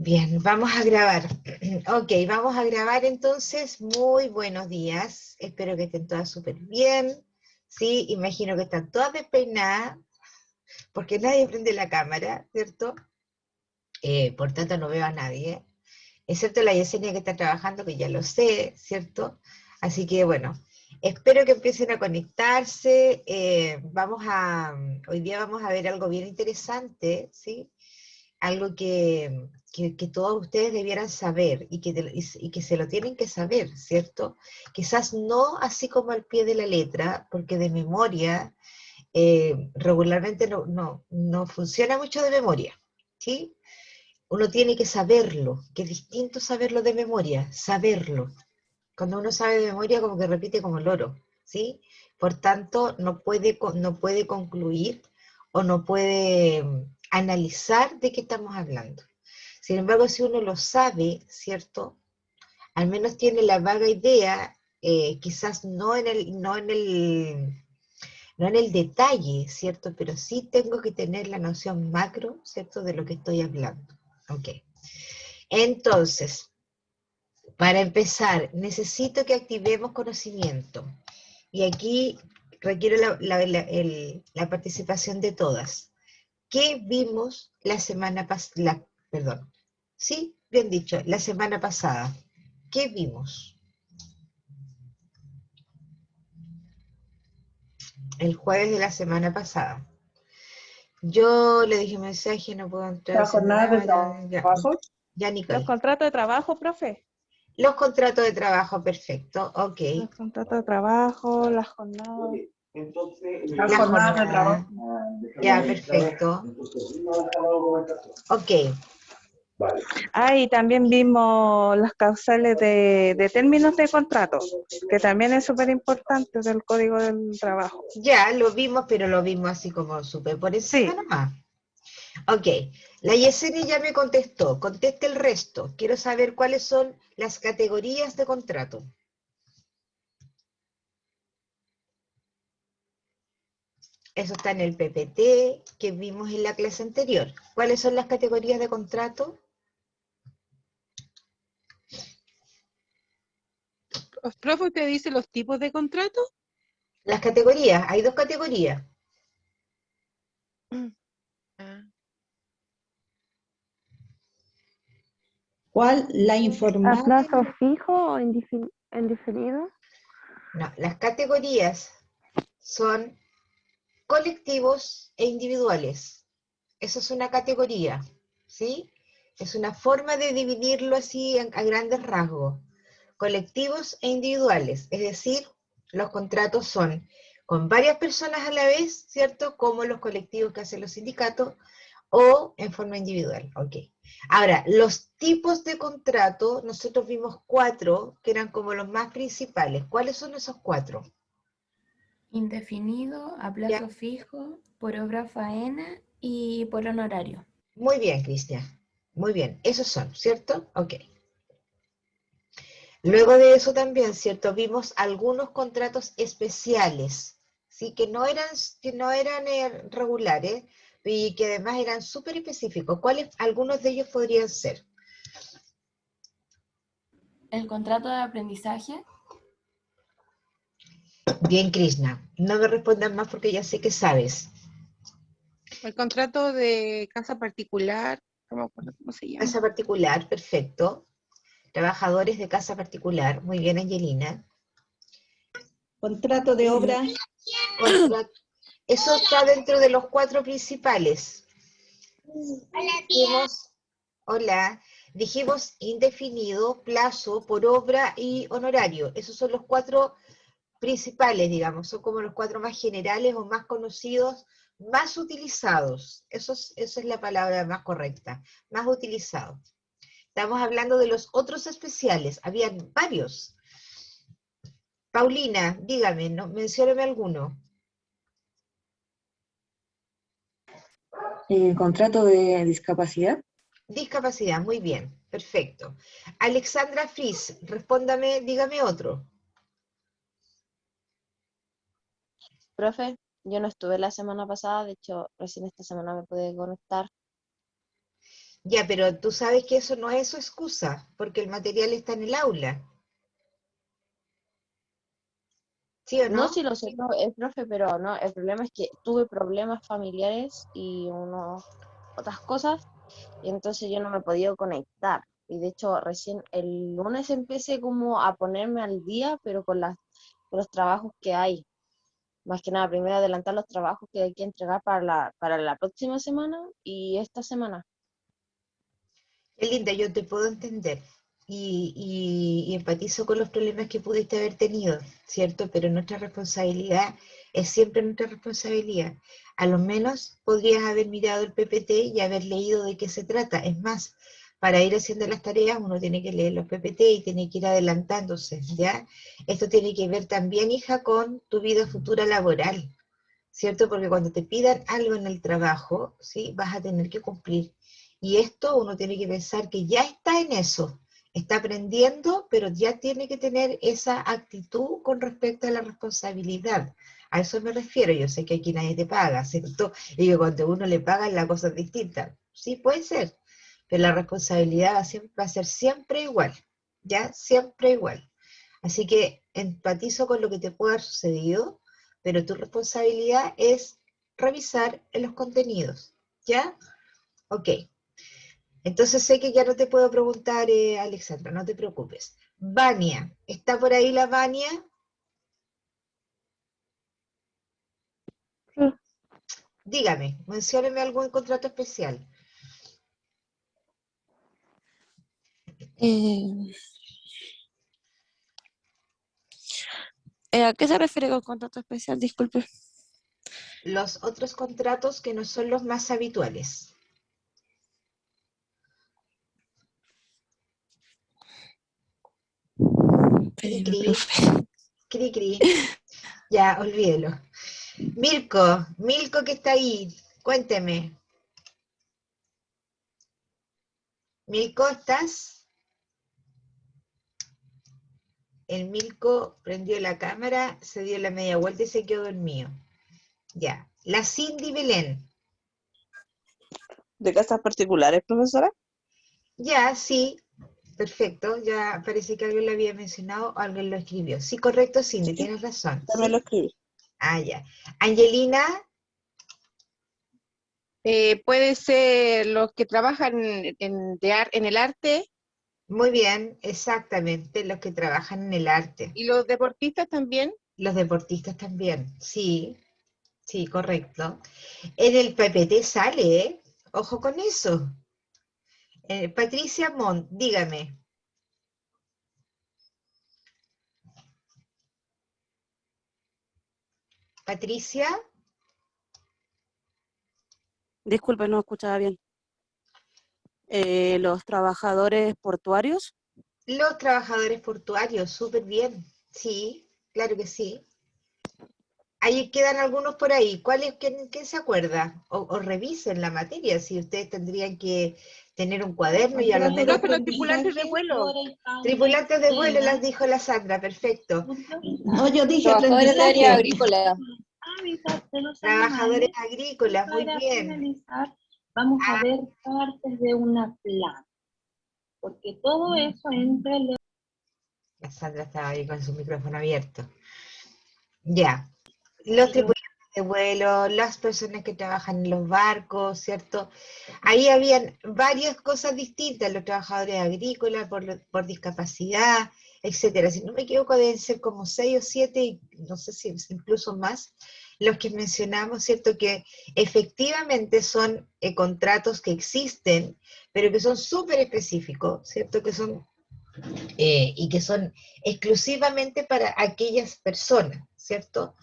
Bien, vamos a grabar. Ok, vamos a grabar entonces. Muy buenos días. Espero que estén todas súper bien. Sí, imagino que están todas despeinadas, porque nadie prende la cámara, ¿cierto? Por tanto, no veo a nadie, excepto la Yesenia que está trabajando, que ya lo sé, ¿cierto? Así que bueno, espero que empiecen a conectarse. Hoy día vamos a ver algo bien interesante, ¿sí? Algo que todos ustedes debieran saber y que se lo tienen que saber, ¿cierto? Quizás no así como al pie de la letra, porque de memoria regularmente no funciona mucho de memoria, ¿sí? Uno tiene que saberlo, que es distinto saberlo de memoria, saberlo. Cuando uno sabe de memoria, como que repite como loro, ¿sí? Por tanto, no puede concluir o no puede analizar de qué estamos hablando. Sin embargo, si uno lo sabe, ¿cierto? Al menos tiene la vaga idea, quizás no en el detalle, ¿cierto? Pero sí tengo que tener la noción macro, ¿cierto? De lo que estoy hablando. Ok. Entonces, para empezar, necesito que activemos conocimiento. Y aquí requiero la participación de todas. ¿Qué vimos la semana pasada? Perdón. Sí, bien dicho, la semana pasada. ¿Qué vimos? El jueves de la semana pasada. Yo le dije mensaje, no puedo entrar La haciendo jornada de nada. Ya, trabajo. ya Los Nicole. contratos de trabajo, profe. Los contratos de trabajo, perfecto. Ok. Los contratos de trabajo, las jornadas. La La jornada de trabajo. jornada. Ya, perfecto. Ok. Ah, y también vimos las causales de términos de contrato, que también es súper importante del Código del Trabajo. Ya lo vimos, pero lo vimos así como súper por encima Sí, nomás. Ok, la Yesenia ya me contestó. Conteste el resto. Quiero saber cuáles son las categorías de contrato. Eso está en el PPT que vimos en la clase anterior. ¿Cuáles son las categorías de contrato? Profe, ¿usted dice los tipos de contrato? Las categorías, hay dos categorías. Ah, ¿Cuál? La ¿A informal. plazo fijo o indefinido? No, las categorías son colectivos e individuales. Eso es una categoría, ¿sí? Es una forma de dividirlo así a grandes rasgos. Colectivos e individuales, es decir, los contratos son con varias personas a la vez, ¿cierto? Como los colectivos que hacen los sindicatos, o en forma individual, ok. Ahora, los tipos de contrato, nosotros vimos cuatro que eran como los más principales. ¿Cuáles son esos cuatro? Indefinido, a ¿Ya? plazo fijo, por obra faena y por honorario. Muy bien, Cristian. Muy bien, esos son, ¿cierto? Ok. Luego de eso también, ¿cierto? Vimos algunos contratos especiales, ¿sí? Que no eran regulares y que además eran súper específicos. ¿Cuáles, algunos de ellos podrían ser? El contrato de aprendizaje, Bien, Krishna, no me respondas más porque ya sé que sabes. el contrato de casa particular, no me acuerdo cómo se llama. Casa particular, perfecto. Trabajadores de casa particular, muy bien, Angelina. Contrato de obra. Contra- Eso está dentro de los cuatro principales. Dijimos, hola, dijimos indefinido, plazo, por obra y honorario. Esos son los cuatro principales, digamos, son como los cuatro más generales o más conocidos, más utilizados. Esa es la palabra más correcta, más utilizados. Estamos hablando de los otros especiales, habían varios. Paulina, dígame, ¿no? Mencióneme alguno. Contrato de discapacidad. Discapacidad, muy bien, perfecto. Alexandra Fris, respóndame, dígame otro. Profe, yo no estuve la semana pasada, de hecho, recién esta semana me pude conectar. Ya, pero tú sabes que eso no es su excusa, porque el material está en el aula. ¿Sí o No, no? sí lo sé, el profe, pero no, el problema es que tuve problemas familiares y otras cosas, y entonces yo no me he podido conectar. Y de hecho, recién el lunes empecé como a ponerme al día, pero con los trabajos que hay. Más que nada, primero adelantar los trabajos que hay que entregar para la próxima semana y esta semana. Qué linda, yo te puedo entender y empatizo con los problemas que pudiste haber tenido, ¿cierto? Pero nuestra responsabilidad es siempre nuestra responsabilidad. A lo menos podrías haber mirado el PPT y haber leído de qué se trata. Es más, para ir haciendo las tareas uno tiene que leer los PPT y tiene que ir adelantándose, ¿ya? Esto tiene que ver también, hija, con tu vida futura laboral, ¿cierto? Porque cuando te pidan algo en el trabajo, ¿sí? Vas a tener que cumplir. Y esto uno tiene que pensar que ya está en eso, está aprendiendo, pero ya tiene que tener esa actitud con respecto a la responsabilidad. A eso me refiero, yo sé que aquí nadie te paga, ¿cierto? Y que cuando uno le paga la cosa es distinta. Sí, puede ser, pero la responsabilidad va a ser siempre igual, ¿ya? Siempre igual. Así que empatizo con lo que te puede haber sucedido, pero tu responsabilidad es revisar en los contenidos, ¿ya? Ok. Entonces sé que ya no te puedo preguntar, Alexandra, no te preocupes. Vania, ¿está por ahí la Vania? Sí, Dígame, mencióneme algún contrato especial. Eh, ¿A qué se refiere con contrato especial? Disculpe. Los otros contratos que no son los más habituales. Cri, Espéreme, cri, profe. cri, cri. Ya, olvídelo. Milko que está ahí, cuénteme. Milko, ¿estás? El Milko prendió la cámara, se dio la media vuelta y se quedó dormido. Ya. La Cindy Belén. ¿De casas particulares, profesora? Ya, sí. Perfecto. Ya parece que alguien lo había mencionado o alguien lo escribió. Sí, correcto, Cindy, Sí, tienes razón. también lo Sí. escribí. Ah, ya. Angelina, Puede ser los que trabajan en el arte muy bien, exactamente, los que trabajan en el arte. y los deportistas también. Los deportistas también. Sí, sí, correcto. En el PPT sale, ¿eh? Ojo con eso. Patricia Montt, dígame. Patricia, Disculpe, no escuchaba bien. Los trabajadores portuarios. los trabajadores portuarios, súper bien. Sí, claro que sí. Ahí quedan algunos por ahí. ¿Quién se acuerda? O revisen la materia, si ustedes tendrían que tener un cuaderno y a lo menos... Profe, los tripulantes de vuelo. Tripulantes de vuelo, las dijo la Sandra, perfecto. No, yo dije Trabajadores de área aprendizaje. agrícola. Hábitat de los Trabajadores animales y agrícolas, muy para bien. finalizar vamos a ver partes de una planta, porque todo eso entre los... La Sandra estaba ahí con su micrófono abierto. Ya. Los tripulantes de vuelo, las personas que trabajan en los barcos, ¿cierto? Ahí habían varias cosas distintas, los trabajadores agrícolas por discapacidad, etcétera. Si no me equivoco, deben ser como 6 o 7, y no sé si incluso más, los que mencionamos, ¿cierto? Que efectivamente son contratos que existen, pero que son súper específicos, ¿cierto? Que son y que son exclusivamente para aquellas personas, ¿cierto?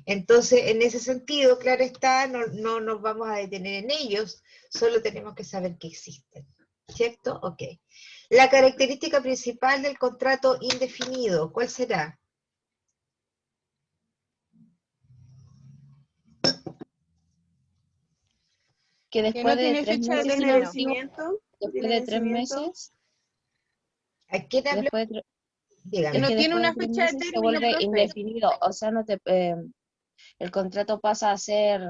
Entonces, en ese sentido, claro está, no nos vamos a detener en ellos, solo tenemos que saber que existen, ¿cierto? Ok. La característica principal del contrato indefinido, ¿cuál será? Que Que no después de tiene 3 fecha de No meses tiene término. inactivo, vencimiento, no después tiene de 3 vencimiento. meses, ¿A quién habló? después de, Que Dígame. es no que tiene después una de 3 fecha de meses se término, vuelve profe. indefinido, o sea, el contrato pasa a ser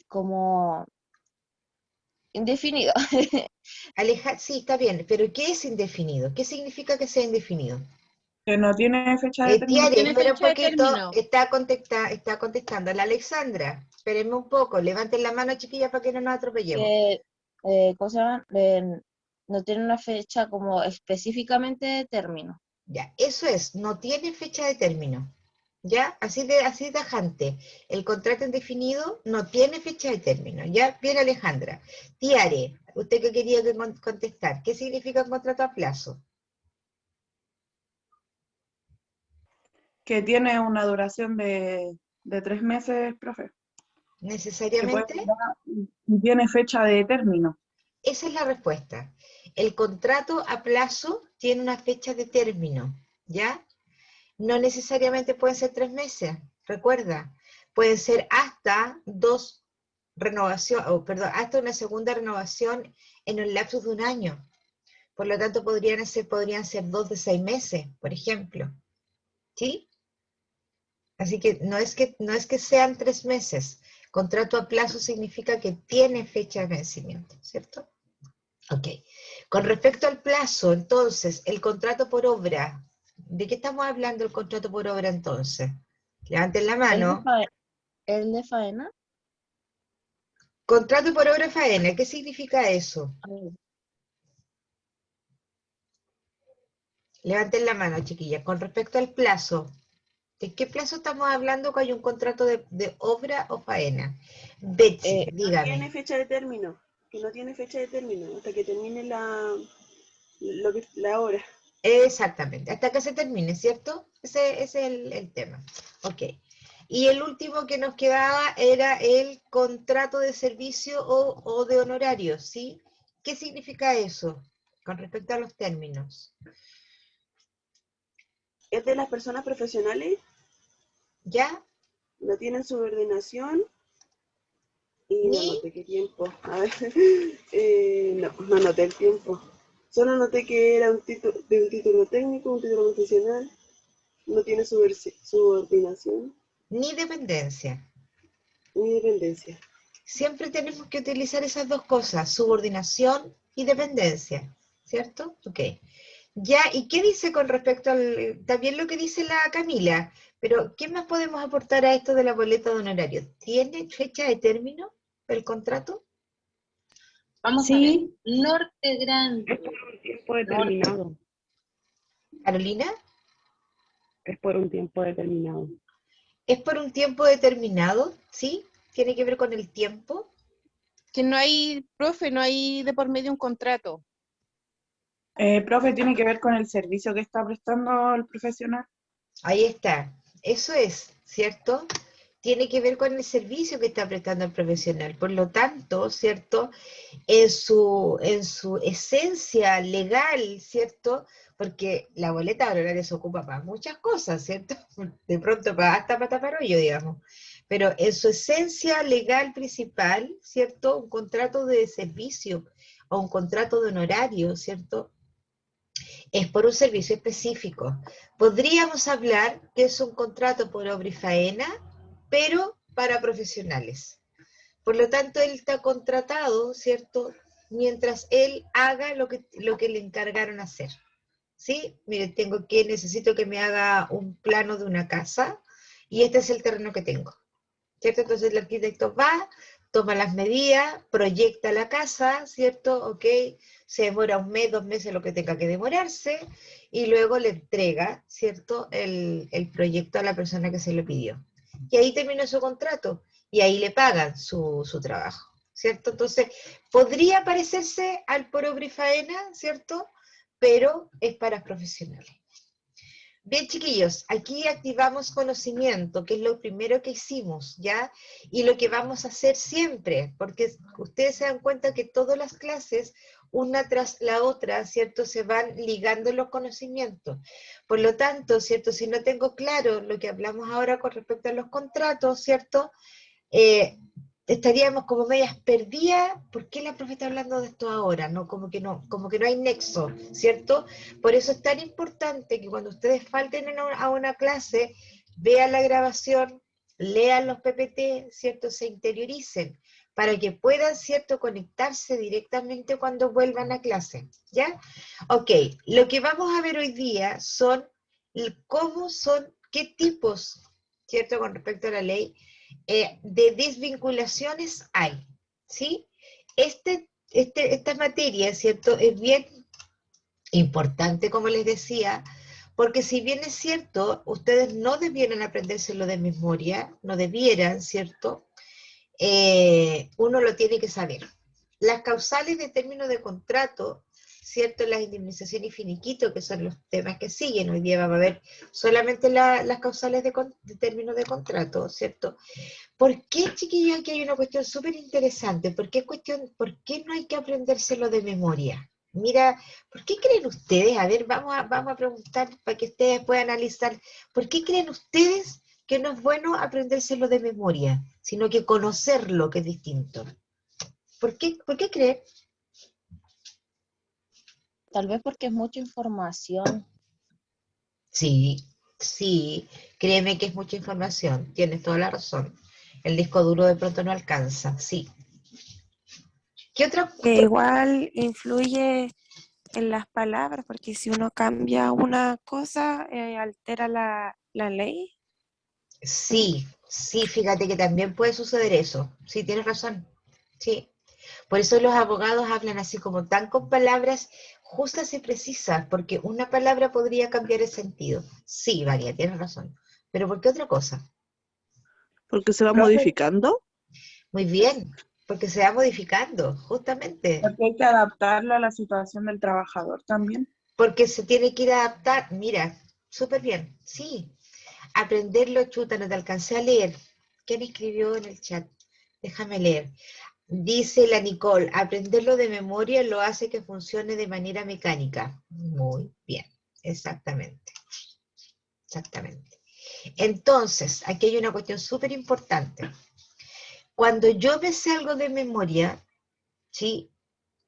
como Indefinido. Sí, está bien, pero ¿qué es indefinido? ¿Qué significa que sea indefinido? Que no tiene fecha de término. Tiare, tiene espera un fecha de poquito, término. está contestando la Alexandra. Espérenme un poco, levanten la mano, chiquillas, para que no nos atropellemos. ¿Cómo se llama? No tiene una fecha como específicamente de término. Ya, eso es, no tiene fecha de término. ¿Ya? Así de tajante. El contrato indefinido no tiene fecha de término. ¿Ya? Bien, Alejandra. Tiare, usted que quería contestar, ¿qué significa un contrato a plazo? Que tiene una duración de 3 meses, profe. Que ¿Necesariamente? tiene fecha de término. Esa es la respuesta. El contrato a plazo tiene una fecha de término, ¿ya? No necesariamente pueden ser 3 meses, recuerda. Pueden ser hasta hasta una segunda renovación en el lapso de un año. Por lo tanto, podrían ser 2 de 6 meses, por ejemplo. ¿Sí? Así que no es que sean 3 meses. Contrato a plazo significa que tiene fecha de vencimiento, ¿cierto? Ok. Con respecto al plazo, entonces, el contrato por obra. ¿De qué estamos hablando el contrato por obra entonces? Levanten la mano. ¿El de faena? Contrato por obra faena, ¿qué significa eso? Levanten la mano, chiquillas. Con respecto al plazo, ¿de qué plazo estamos hablando que hay un contrato de obra o faena? Betsy, No dígame. tiene fecha de término, que no tiene fecha de término, hasta que termine la hora. Exactamente, hasta que se termine, ¿cierto? Ese es el tema. Ok. Y el último que nos quedaba era el contrato de servicio o de honorario, ¿sí? ¿Qué significa eso con respecto a los términos? Es de las personas profesionales, ¿Ya? no tienen subordinación y no Ni noté qué tiempo. A ver, no noté el tiempo. Solo noté que era de un título técnico, un título profesional, no tiene subordinación dependencia. ni dependencia. Siempre tenemos que utilizar esas dos cosas, subordinación y dependencia, ¿cierto? Ok. Ya, ¿y qué dice con respecto también lo que dice la Camila? Pero, ¿qué más podemos aportar a esto de la boleta de honorario? ¿Tiene fecha de término el contrato? Vamos a ver. Norte Grande. Es por un tiempo determinado. Carolina, Es por un tiempo determinado. ¿es por un tiempo determinado? ¿Sí? ¿Tiene que ver con el tiempo? Que no hay, profe, no hay de por medio un contrato. Profe, tiene que ver con el servicio que está prestando el profesional. Ahí está. Eso es, ¿cierto? Tiene que ver con el servicio que está prestando el profesional. Por lo tanto, ¿cierto? En su esencia legal, ¿cierto? Porque la boleta de honorario se ocupa para muchas cosas, ¿cierto? De pronto hasta para tapar hoyo, digamos. Pero en su esencia legal principal, ¿cierto? Un contrato de servicio o un contrato de honorario, ¿cierto? Es por un servicio específico. Podríamos hablar que es un contrato por obra y faena, pero para profesionales. Por lo tanto, él está contratado, ¿cierto? Mientras él haga lo que le encargaron hacer. ¿Sí? Mire, necesito que me haga un plano de una casa y este es el terreno que tengo. ¿Cierto? Entonces el arquitecto va, toma las medidas, proyecta la casa, ¿cierto? Ok, se demora 1 mes, 2 meses, lo que tenga que demorarse, y luego le entrega, ¿cierto? El proyecto a la persona que se lo pidió. Y ahí terminó su contrato, y ahí le pagan su trabajo, ¿cierto? Entonces, podría parecerse al por obra y faena, ¿cierto? Pero es para profesionales. Bien, chiquillos, aquí activamos conocimiento, que es lo primero que hicimos, ¿ya? Y lo que vamos a hacer siempre, porque ustedes se dan cuenta que todas las clases, una tras la otra, ¿cierto? Se van ligando los conocimientos. Por lo tanto, ¿cierto? Si no tengo claro lo que hablamos ahora con respecto a los contratos, ¿cierto? Estaríamos como medias perdidas. ¿Por qué la profe está hablando de esto ahora? ¿No? Como que no hay nexo, ¿cierto? Por eso es tan importante que cuando ustedes falten a una clase, vean la grabación, lean los PPT, ¿cierto? Se interioricen. para que puedan, ¿cierto?, conectarse directamente cuando vuelvan a clase, ¿ya? Ok, lo que vamos a ver hoy día son cómo son, qué tipos, ¿cierto?, con respecto a la ley, de desvinculaciones hay, ¿sí? Esta materia, ¿cierto?, es bien importante, como les decía, porque si bien es cierto, ustedes no debieran aprendérselo de memoria, no debieran, ¿cierto?, uno lo tiene que saber. Las causales de término de contrato, ¿cierto?, las indemnizaciones y finiquito, que son los temas que siguen, hoy día vamos a ver solamente las causales de término de contrato, ¿cierto? ¿Por qué, chiquillos, aquí hay una cuestión súper interesante? ¿Por qué no hay que aprendérselo de memoria? Mira, ¿por qué creen ustedes? A ver, vamos a preguntar para que ustedes puedan analizar. ¿Por qué creen ustedes que no es bueno aprendérselo de memoria, sino que conocerlo, que es distinto? ¿Por qué creen? Tal vez porque es mucha información. Sí, sí, créeme que es mucha información, tienes toda la razón. El disco duro de pronto no alcanza, sí. ¿Qué otra? Igual influye en las palabras, porque si uno cambia una cosa, altera la ley. Sí, sí, fíjate que también puede suceder eso. Sí, tienes razón. Sí. Por eso los abogados hablan así como tan con palabras justas y precisas, porque una palabra podría cambiar el sentido. Sí, María, tienes razón. Pero ¿por qué otra cosa? Porque se va Profe. modificando. Muy bien, porque se va modificando, justamente. Porque hay que adaptarlo a la situación del trabajador también. Porque se tiene que ir a adaptar. Mira, súper bien, sí. Aprenderlo, chuta, no te alcancé a leer. ¿Quién escribió en el chat? Déjame leer. Dice la Nicole, aprenderlo de memoria lo hace que funcione de manera mecánica. Muy bien, exactamente. Exactamente. Entonces, aquí hay una cuestión súper importante. Cuando yo me sé algo de memoria, ¿sí?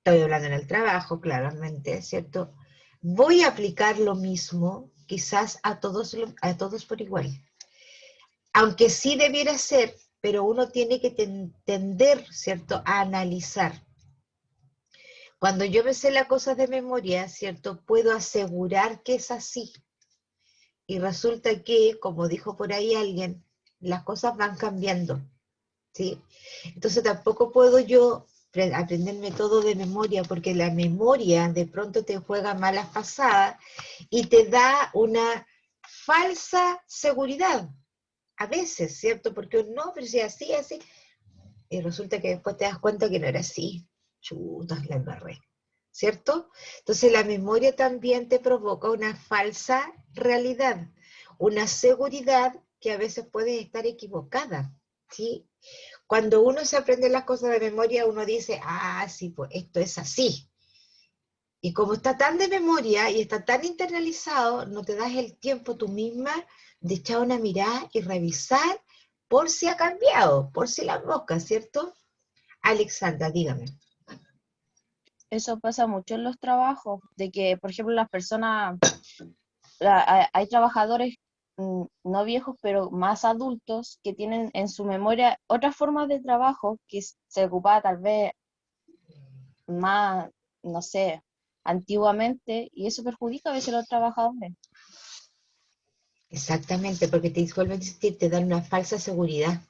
Estoy hablando en el trabajo, claramente, ¿cierto? Voy a aplicar lo mismo, quizás a todos por igual. Aunque sí debiera ser, pero uno tiene que tender, ¿cierto?, a analizar. Cuando yo me sé las cosas de memoria, ¿cierto?, puedo asegurar que es así. Y resulta que, como dijo por ahí alguien, las cosas van cambiando, ¿sí? Entonces tampoco puedo yo aprenderme todo de memoria, porque la memoria de pronto te juega malas pasadas y te da una falsa seguridad. A veces, ¿cierto? Porque no, pero si así, así. Y resulta que después te das cuenta que no era así. Chutas, la embarré. ¿Cierto? Entonces la memoria también te provoca una falsa realidad, una seguridad que a veces puede estar equivocada, ¿sí? Cuando uno se aprende las cosas de memoria, uno dice, ah, sí, pues esto es así. Y como está tan de memoria y está tan internalizado, no te das el tiempo tú misma de echar una mirada y revisar por si ha cambiado, por si la mosca, ¿cierto? Alexandra, dígame. Eso pasa mucho en los trabajos, de que, por ejemplo, las personas, hay trabajadores no viejos, pero más adultos, que tienen en su memoria otras formas de trabajo que se ocupaba tal vez más, no sé, antiguamente, y eso perjudica a veces a los trabajadores. Exactamente, porque te vuelvo a insistir, te dan una falsa seguridad.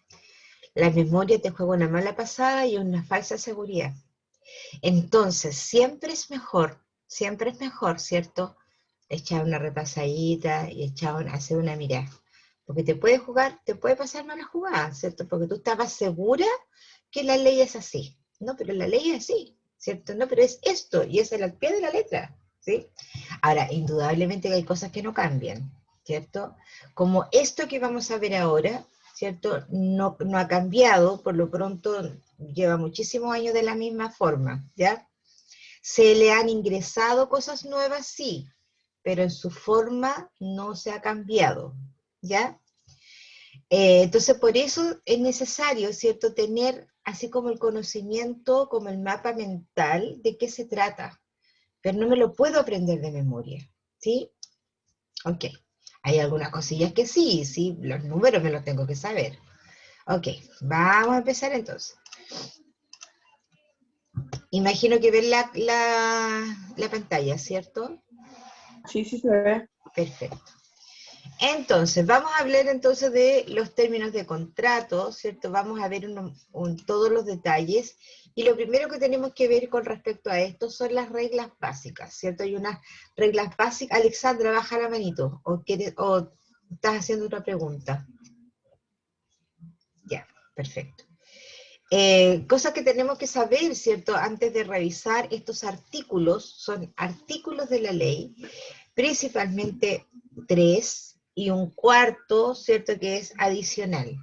La memoria te juega una mala pasada y una falsa seguridad. Entonces, siempre es mejor, ¿cierto? Echar una repasadita y hacer una mirada. Porque te puede jugar, te puede pasar mala jugada, ¿cierto? Porque tú estabas segura que la ley es así. No, pero la ley es así, ¿cierto? No, pero es esto, y es al pie de la letra, ¿sí? Ahora, indudablemente que hay cosas que no cambian, ¿cierto? Como esto que vamos a ver ahora, ¿cierto? No ha cambiado, por lo pronto lleva muchísimos años de la misma forma, ¿ya? Se le han ingresado cosas nuevas, sí, pero en su forma no se ha cambiado, ¿ya? Entonces, por eso es necesario, ¿cierto?, tener así como el conocimiento, como el mapa mental de qué se trata, pero no me lo puedo aprender de memoria, ¿sí? Ok, hay algunas cosillas que sí, sí, los números me los tengo que saber. Ok, vamos a empezar entonces. Imagino que ven la pantalla, ¿cierto? Sí, sí se ve. Perfecto. Entonces, vamos a hablar entonces de los términos de contrato, ¿cierto? Vamos a ver todos los detalles. Y lo primero que tenemos que ver con respecto a esto son las reglas básicas, ¿cierto? Hay unas reglas básicas. Alexandra, baja la manito. ¿O estás haciendo otra pregunta? Ya, perfecto. Cosas que tenemos que saber, ¿cierto? Antes de revisar estos artículos, son artículos de la ley, principalmente 3 y un cuarto, ¿cierto? Que es adicional.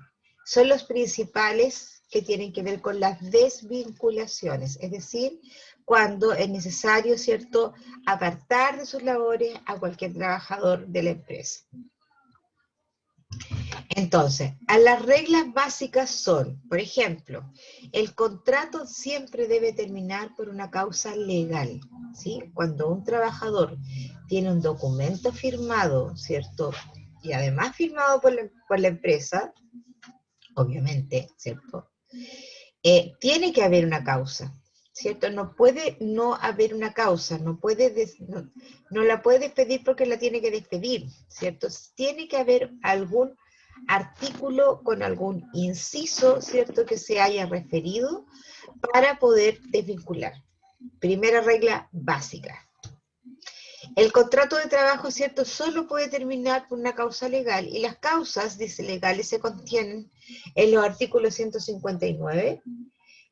Son los principales que tienen que ver con las desvinculaciones, es decir, cuando es necesario, ¿cierto?, apartar de sus labores a cualquier trabajador de la empresa. Entonces, las reglas básicas son, por ejemplo, el contrato siempre debe terminar por una causa legal, ¿sí? Cuando un trabajador tiene un documento firmado, ¿cierto? Y además firmado por la empresa, obviamente, ¿cierto? Tiene que haber una causa, ¿cierto? No puede no haber una causa, no la puede despedir porque la tiene que despedir, ¿cierto? Tiene que haber algún artículo con algún inciso, ¿cierto?, que se haya referido para poder desvincular. Primera regla básica. El contrato de trabajo, ¿cierto?, solo puede terminar por una causa legal, y las causas, dice, legales se contienen en los artículos 159,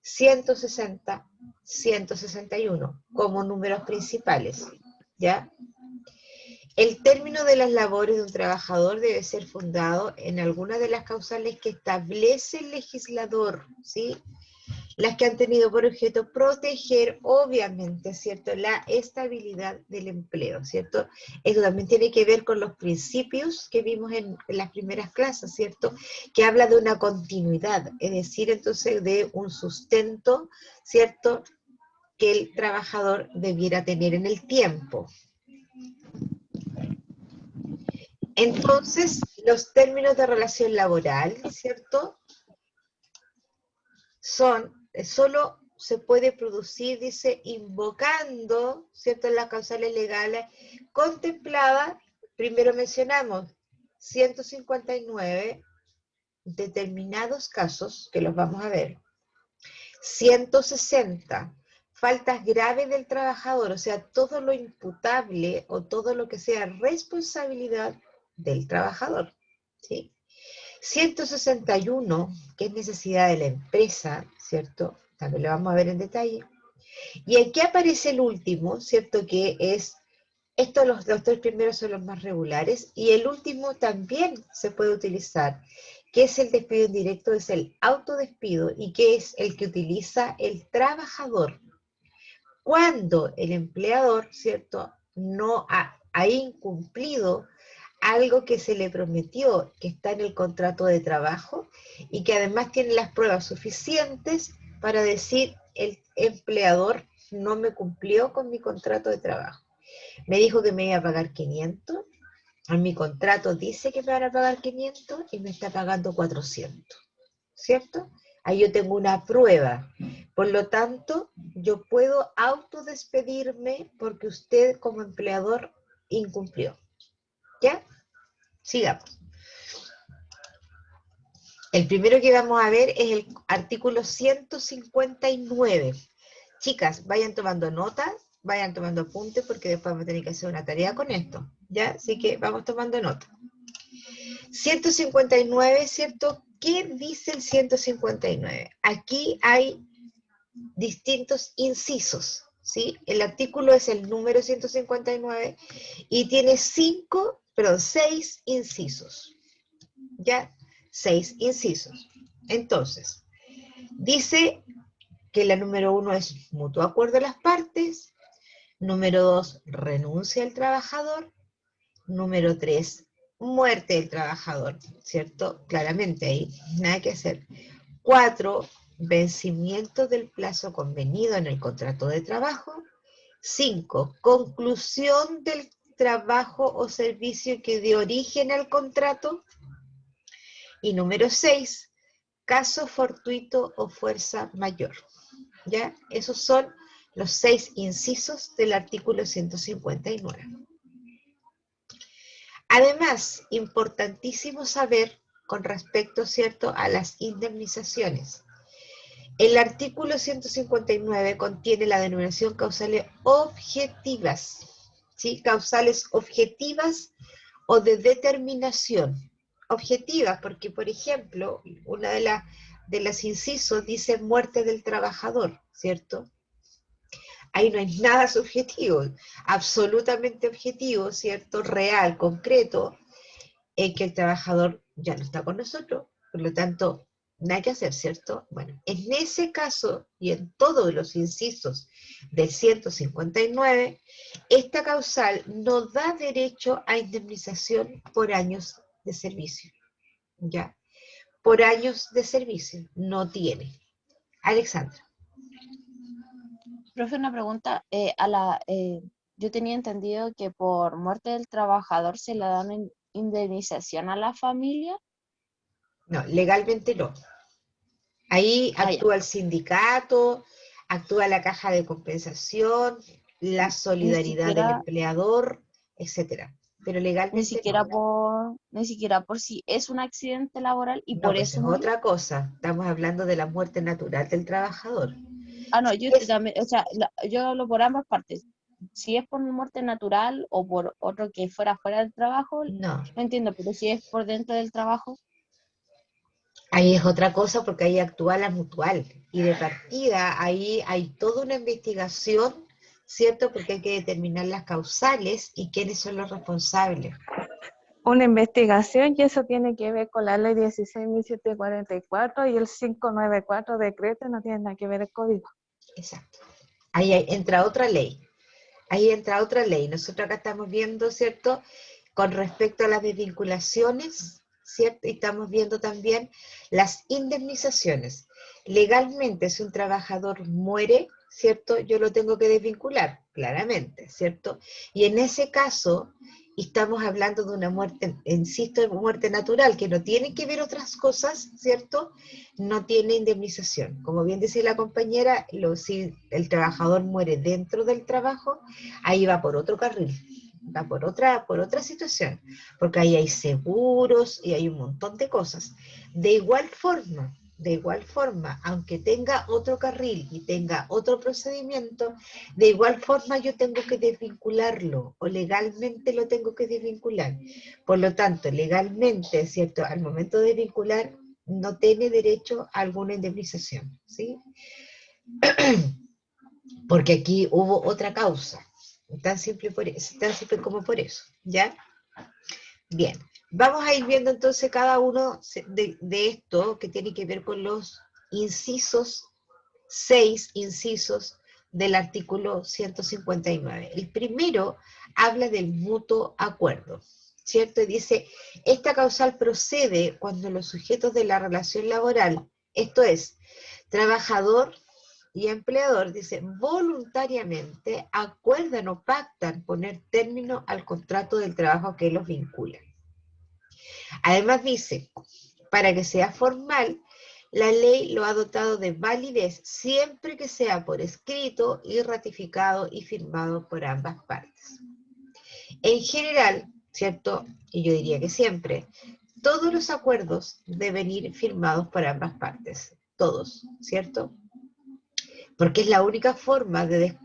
160, 161, como números principales, ¿ya? El término de las labores de un trabajador debe ser fundado en alguna de las causales que establece el legislador, ¿sí? Las que han tenido por objeto proteger, obviamente, ¿cierto?, la estabilidad del empleo, ¿cierto? Esto también tiene que ver con los principios que vimos en las primeras clases, ¿cierto?, que habla de una continuidad, es decir, entonces, de un sustento, ¿cierto?, que el trabajador debiera tener en el tiempo. Entonces, los términos de relación laboral, ¿cierto?, solo se puede producir, dice, invocando, ¿cierto?, las causales legales contempladas, primero mencionamos 159, determinados casos, que los vamos a ver, 160, faltas graves del trabajador, o sea, todo lo imputable o todo lo que sea responsabilidad del trabajador, ¿sí? 161, que es necesidad de la empresa, ¿cierto? También lo vamos a ver en detalle. Y aquí aparece el último, ¿cierto? Que es, los 3 primeros son los más regulares, y el último también se puede utilizar, que es el despido indirecto, es el autodespido, y que es el que utiliza el trabajador cuando el empleador, ¿cierto?, no ha incumplido algo que se le prometió, que está en el contrato de trabajo, y que además tiene las pruebas suficientes para decir, el empleador no me cumplió con mi contrato de trabajo. Me dijo que me iba a pagar 500, en mi contrato dice que me van a pagar 500 y me está pagando 400, ¿cierto? Ahí yo tengo una prueba. Por lo tanto, yo puedo autodespedirme porque usted como empleador incumplió. ¿Ya? Sigamos. El primero que vamos a ver es el artículo 159. Chicas, vayan tomando notas, vayan tomando apuntes, porque después vamos a tener que hacer una tarea con esto, ¿ya? Así que vamos tomando nota. 159, ¿cierto? ¿Qué dice el 159? Aquí hay distintos incisos, ¿sí? El artículo es el número 159 y tiene 6 incisos, ¿ya? 6 incisos. Entonces, dice que la número 1 es mutuo acuerdo de las partes, número 2, renuncia al trabajador, número 3, muerte del trabajador, ¿cierto? Claramente ahí, nada que hacer. 4, vencimiento del plazo convenido en el contrato de trabajo. 5, conclusión del trabajo o servicio que dio origen al contrato. Y número 6, caso fortuito o fuerza mayor. ¿Ya? Esos son los 6 incisos del artículo 159. Además, importantísimo saber con respecto, ¿cierto?, a las indemnizaciones. El artículo 159 contiene la denominación causales objetivas, ¿sí? Causales objetivas o de determinación. Objetivas, porque, por ejemplo, una de las incisos dice muerte del trabajador, ¿cierto? Ahí no hay nada subjetivo, absolutamente objetivo, ¿cierto? Real, concreto, en que el trabajador ya no está con nosotros, por lo tanto, nada que hacer, ¿cierto? Bueno, en ese caso, y en todos los incisos del 159, esta causal no da derecho a indemnización por años de servicio, ¿ya? Por años de servicio, no tiene. Alexandra. Profe, una pregunta. Yo tenía entendido que por muerte del trabajador se le dan indemnización a la familia. No, legalmente no. Ahí actúa el sindicato, actúa la caja de compensación, la solidaridad del empleador, etcétera. Pero legalmente ni siquiera por si es un accidente laboral y no, por pues eso es murió. otra cosa. Estamos hablando de la muerte natural del trabajador. Ah, no, yo también, o sea, yo hablo por ambas partes. Si es por muerte natural o por otro que fuera fuera del trabajo, no entiendo, pero si es por dentro del trabajo. Ahí es otra cosa porque ahí actúa la mutual. Y de partida ahí hay toda una investigación, ¿cierto? Porque hay que determinar las causales y quiénes son los responsables. Una investigación y eso tiene que ver con la ley 16.744 y el 594 decreto, no tiene nada que ver el código. Exacto. Ahí entra otra ley. Ahí entra otra ley. Nosotros acá estamos viendo, ¿cierto? Con respecto a las desvinculaciones, ¿cierto? Y estamos viendo también las indemnizaciones. Legalmente, si un trabajador muere, ¿cierto? Yo lo tengo que desvincular, claramente, ¿cierto? Y en ese caso, estamos hablando de una muerte, insisto, muerte natural, que no tiene que ver otras cosas, ¿cierto? No tiene indemnización. Como bien decía la compañera, si el trabajador muere dentro del trabajo, ahí va por otro carril, va por otra situación, porque ahí hay seguros y hay un montón de cosas. De igual forma, aunque tenga otro carril y tenga otro procedimiento, de igual forma yo tengo que desvincularlo, o legalmente lo tengo que desvincular. Por lo tanto, legalmente, ¿cierto? Al momento de vincular, no tiene derecho a alguna indemnización, ¿sí? Porque aquí hubo otra causa, tan simple como por eso, ¿ya? Bien, vamos a ir viendo entonces cada uno de esto que tiene que ver con los incisos, 6 incisos del artículo 159. El primero habla del mutuo acuerdo, ¿cierto? Y dice, esta causal procede cuando los sujetos de la relación laboral, esto es, trabajador y empleador, dice, voluntariamente acuerdan o pactan poner término al contrato del trabajo que los vincula. Además dice, para que sea formal, la ley lo ha dotado de validez siempre que sea por escrito y ratificado y firmado por ambas partes. En general, ¿cierto? Y yo diría que siempre, todos los acuerdos deben ir firmados por ambas partes, todos, ¿cierto? Porque es la única forma de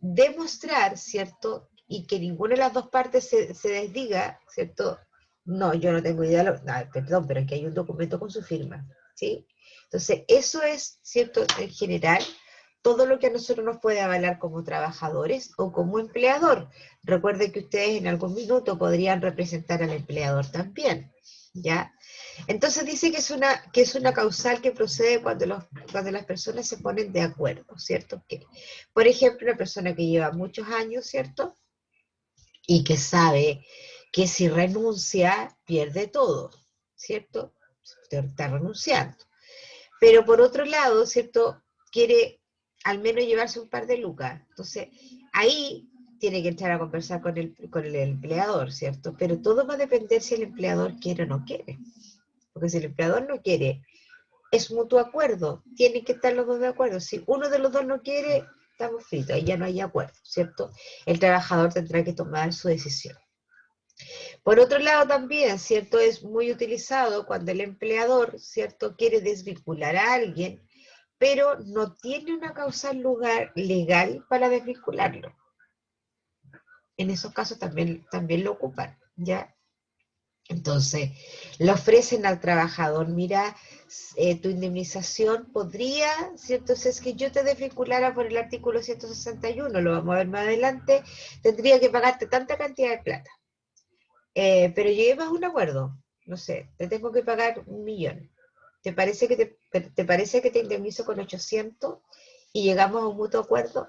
demostrar, ¿cierto? Y que ninguna de las dos partes se desdiga, ¿cierto? No, yo no tengo idea, perdón, pero aquí hay un documento con su firma, ¿sí? Entonces, eso es, ¿cierto? En general, todo lo que a nosotros nos puede avalar como trabajadores o como empleador. Recuerden que ustedes en algún minuto podrían representar al empleador también, ¿ya? Entonces dice que es una causal que procede cuando las personas se ponen de acuerdo, ¿cierto? Que, por ejemplo, una persona que lleva muchos años, ¿cierto? Y que sabe que si renuncia, pierde todo, ¿cierto? Está renunciando. Pero por otro lado, ¿cierto? Quiere al menos llevarse un par de lucas. Entonces, ahí tiene que entrar a conversar con el empleador, ¿cierto? Pero todo va a depender si el empleador quiere o no quiere. Porque si el empleador no quiere es mutuo acuerdo, tienen que estar los dos de acuerdo. Si uno de los dos no quiere, estamos fritos, ahí ya no hay acuerdo, ¿cierto? El trabajador tendrá que tomar su decisión. Por otro lado también, ¿cierto? Es muy utilizado cuando el empleador, ¿cierto? Quiere desvincular a alguien, pero no tiene una causal lugar legal para desvincularlo. En esos casos también lo ocupan, ¿ya? Entonces, le ofrecen al trabajador, mira, tu indemnización podría, ¿cierto? Si es que yo te desvinculara por el artículo 161, lo vamos a ver más adelante, tendría que pagarte tanta cantidad de plata. Pero lleguemos a un acuerdo, no sé, te tengo que pagar 1.000.000. ¿Te parece que te indemnizo con 800 y llegamos a un mutuo acuerdo?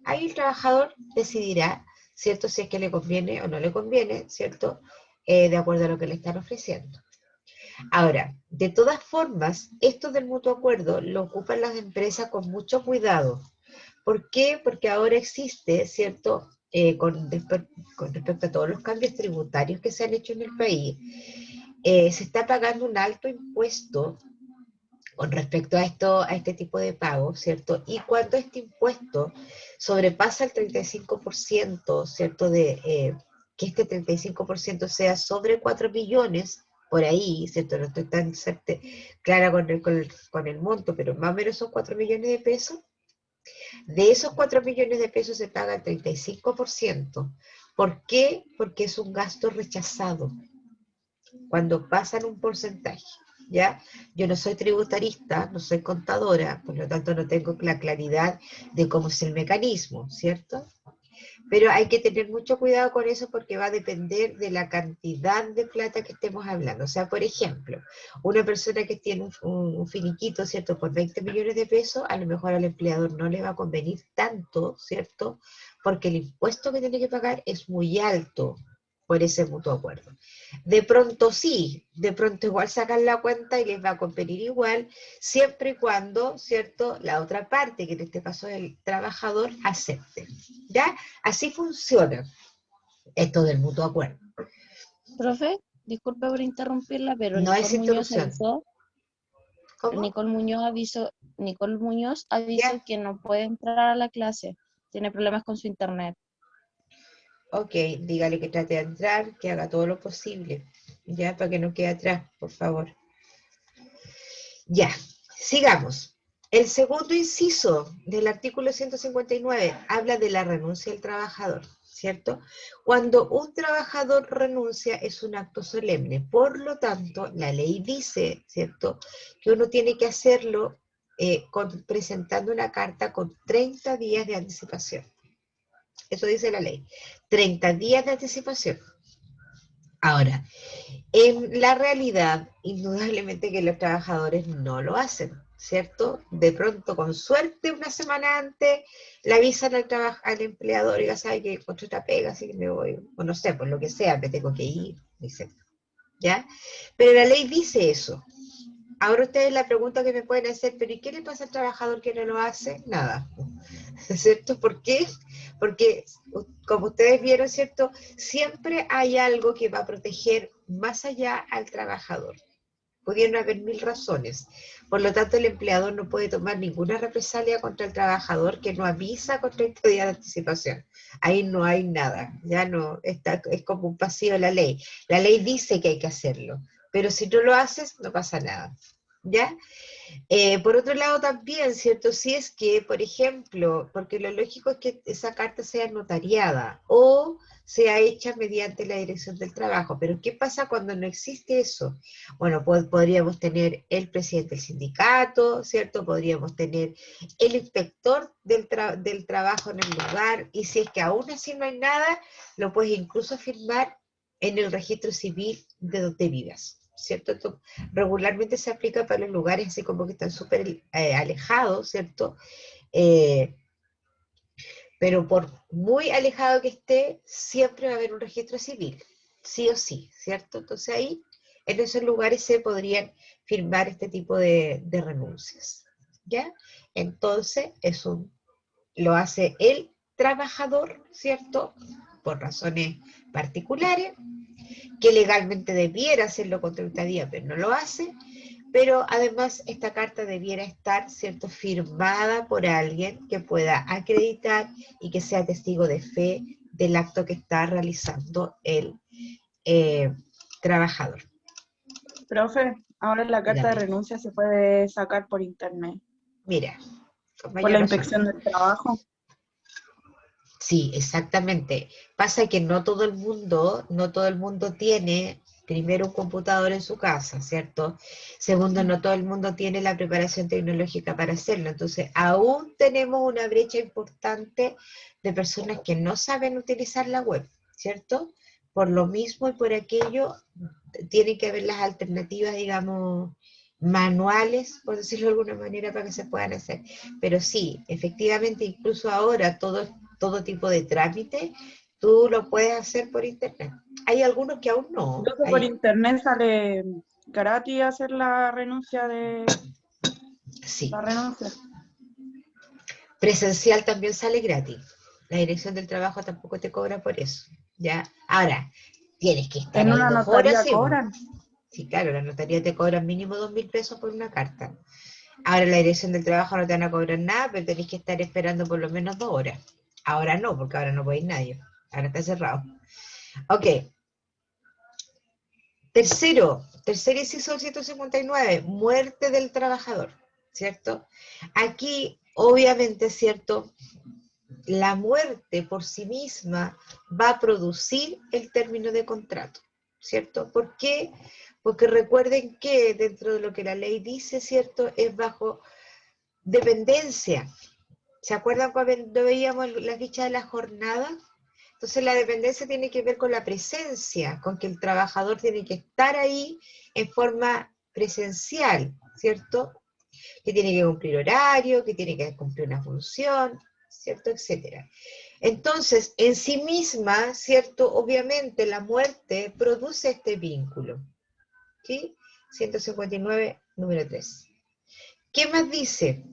Ahí el trabajador decidirá, ¿cierto? Si es que le conviene o no le conviene, ¿cierto? De acuerdo a lo que le están ofreciendo. Ahora, de todas formas, esto del mutuo acuerdo lo ocupan las empresas con mucho cuidado. ¿Por qué? Porque ahora existe, ¿cierto? Con respecto a todos los cambios tributarios que se han hecho en el país, se está pagando un alto impuesto con respecto a este tipo de pago, ¿cierto? Y cuando este impuesto sobrepasa el 35%, ¿cierto? Que este 35% sea sobre 4 millones, por ahí, ¿cierto? No estoy tan clara con el monto, pero más o menos son 4 millones de pesos. De esos 4 millones de pesos se paga el 35%. ¿Por qué? Porque es un gasto rechazado cuando pasan un porcentaje, ¿ya? Yo no soy tributarista, no soy contadora, por lo tanto no tengo la claridad de cómo es el mecanismo, ¿cierto? Pero hay que tener mucho cuidado con eso porque va a depender de la cantidad de plata que estemos hablando. O sea, por ejemplo, una persona que tiene un finiquito, ¿cierto? Por 20 millones de pesos, a lo mejor al empleador no le va a convenir tanto, ¿cierto? Porque el impuesto que tiene que pagar es muy alto por ese mutuo acuerdo. De pronto sí, de pronto igual sacan la cuenta y les va a convenir igual, siempre y cuando, ¿cierto?, la otra parte, que en este caso es el trabajador, acepte. ¿Ya? Así funciona esto del mutuo acuerdo. Profe, disculpe por interrumpirla, pero No es interrupción. ¿Cómo? Nicole Muñoz avisó que no puede entrar a la clase. Tiene problemas con su internet. Ok, dígale que trate de entrar, que haga todo lo posible, ya, para que no quede atrás, por favor. Ya, sigamos. El segundo inciso del artículo 159 habla de la renuncia del trabajador, ¿cierto? Cuando un trabajador renuncia es un acto solemne, por lo tanto, la ley dice, ¿cierto?, que uno tiene que hacerlo presentando una carta con 30 días de anticipación. Eso dice la ley. 30 días de anticipación. Ahora, en la realidad, indudablemente que los trabajadores no lo hacen, ¿cierto? De pronto, con suerte, una semana antes, le avisan al empleador, y ya sabe que encontré esta pega, así que me voy, o no sé, por lo que sea, me tengo que ir, etc. ¿Ya? Pero la ley dice eso. Ahora ustedes la pregunta que me pueden hacer, pero ¿y qué le pasa al trabajador que no lo hace? Nada. ¿Cierto? ¿Por qué? Porque, como ustedes vieron, ¿cierto? Siempre hay algo que va a proteger más allá al trabajador. Pudieron haber 1000 razones. Por lo tanto, el empleador no puede tomar ninguna represalia contra el trabajador que no avisa con 30 días de anticipación. Ahí no hay nada. Ya no está, es como un pasillo de la ley. La ley dice que hay que hacerlo, pero si no lo haces, no pasa nada. ¿Ya? Por otro lado también, ¿cierto? Si es que, por ejemplo, porque lo lógico es que esa carta sea notariada o sea hecha mediante la Dirección del Trabajo, pero ¿qué pasa cuando no existe eso? Bueno, podríamos tener el presidente del sindicato, ¿cierto? Podríamos tener el inspector del trabajo en el lugar, y si es que aún así no hay nada, lo puedes incluso firmar en el registro civil de donde vivas. ¿Cierto? Esto regularmente se aplica para los lugares así como que están súper alejados, ¿cierto? Pero por muy alejado que esté, siempre va a haber un registro civil, sí o sí, ¿cierto? Entonces ahí, en esos lugares se podrían firmar este tipo de renuncias, ¿ya? Entonces, lo hace el trabajador, ¿cierto? Por razones particulares, que legalmente debiera hacerlo con 30 días, pero no lo hace, pero además esta carta debiera estar, ¿cierto?, firmada por alguien que pueda acreditar y que sea testigo de fe del acto que está realizando el trabajador. Profe, ahora la carta de Dígame. renuncia se puede sacar por internet, Mira, con por mayor la razón. inspección del trabajo. Sí, exactamente. Pasa que no todo el mundo tiene, primero, un computador en su casa, ¿cierto? Segundo, no todo el mundo tiene la preparación tecnológica para hacerlo. Entonces, aún tenemos una brecha importante de personas que no saben utilizar la web, ¿cierto? Por lo mismo y por aquello, tienen que haber las alternativas, digamos, manuales, por decirlo de alguna manera, para que se puedan hacer. Pero sí, efectivamente, incluso ahora todo tipo de trámite, tú lo puedes hacer por internet. Hay algunos que aún no. Entonces por internet sale gratis hacer la renuncia Sí. La renuncia. Presencial también sale gratis. La dirección del trabajo tampoco te cobra por eso, ¿ya? Ahora, tienes que estar ¿En ahí una 2 notaría horas, ¿sí? cobran? Sí, claro, la notaría te cobra mínimo 2.000 pesos por una carta. Ahora la dirección del trabajo no te van a cobrar nada, pero tenés que estar esperando por lo menos 2 horas. Ahora no, porque ahora no puede ir nadie. Ahora está cerrado. Ok. Tercer inciso del 159, muerte del trabajador, ¿cierto? Aquí, obviamente, ¿cierto?, la muerte por sí misma va a producir el término de contrato, ¿cierto? ¿Por qué? Porque recuerden que dentro de lo que la ley dice, ¿cierto?, es bajo dependencia. ¿Se acuerdan cuando veíamos la ficha de la jornada? Entonces la dependencia tiene que ver con la presencia, con que el trabajador tiene que estar ahí en forma presencial, ¿cierto? Que tiene que cumplir horario, que tiene que cumplir una función, ¿cierto? Etcétera. Entonces, en sí misma, ¿cierto? Obviamente la muerte produce este vínculo, ¿sí? 159, número 3. ¿Qué más dice?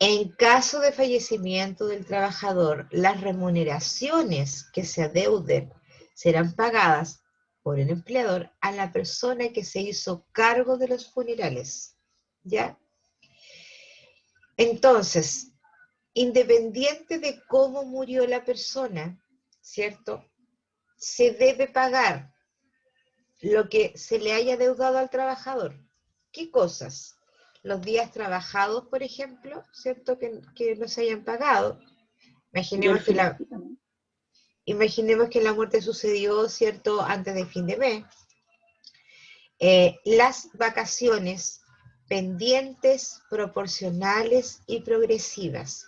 En caso de fallecimiento del trabajador, las remuneraciones que se adeuden serán pagadas por el empleador a la persona que se hizo cargo de los funerales, ¿ya? Entonces, independiente de cómo murió la persona, ¿cierto?, se debe pagar lo que se le haya adeudado al trabajador. ¿Qué cosas? Los días trabajados, por ejemplo, ¿cierto?, que no se hayan pagado. Imaginemos que la muerte sucedió, ¿cierto?, antes del fin de mes. Las vacaciones pendientes, proporcionales y progresivas.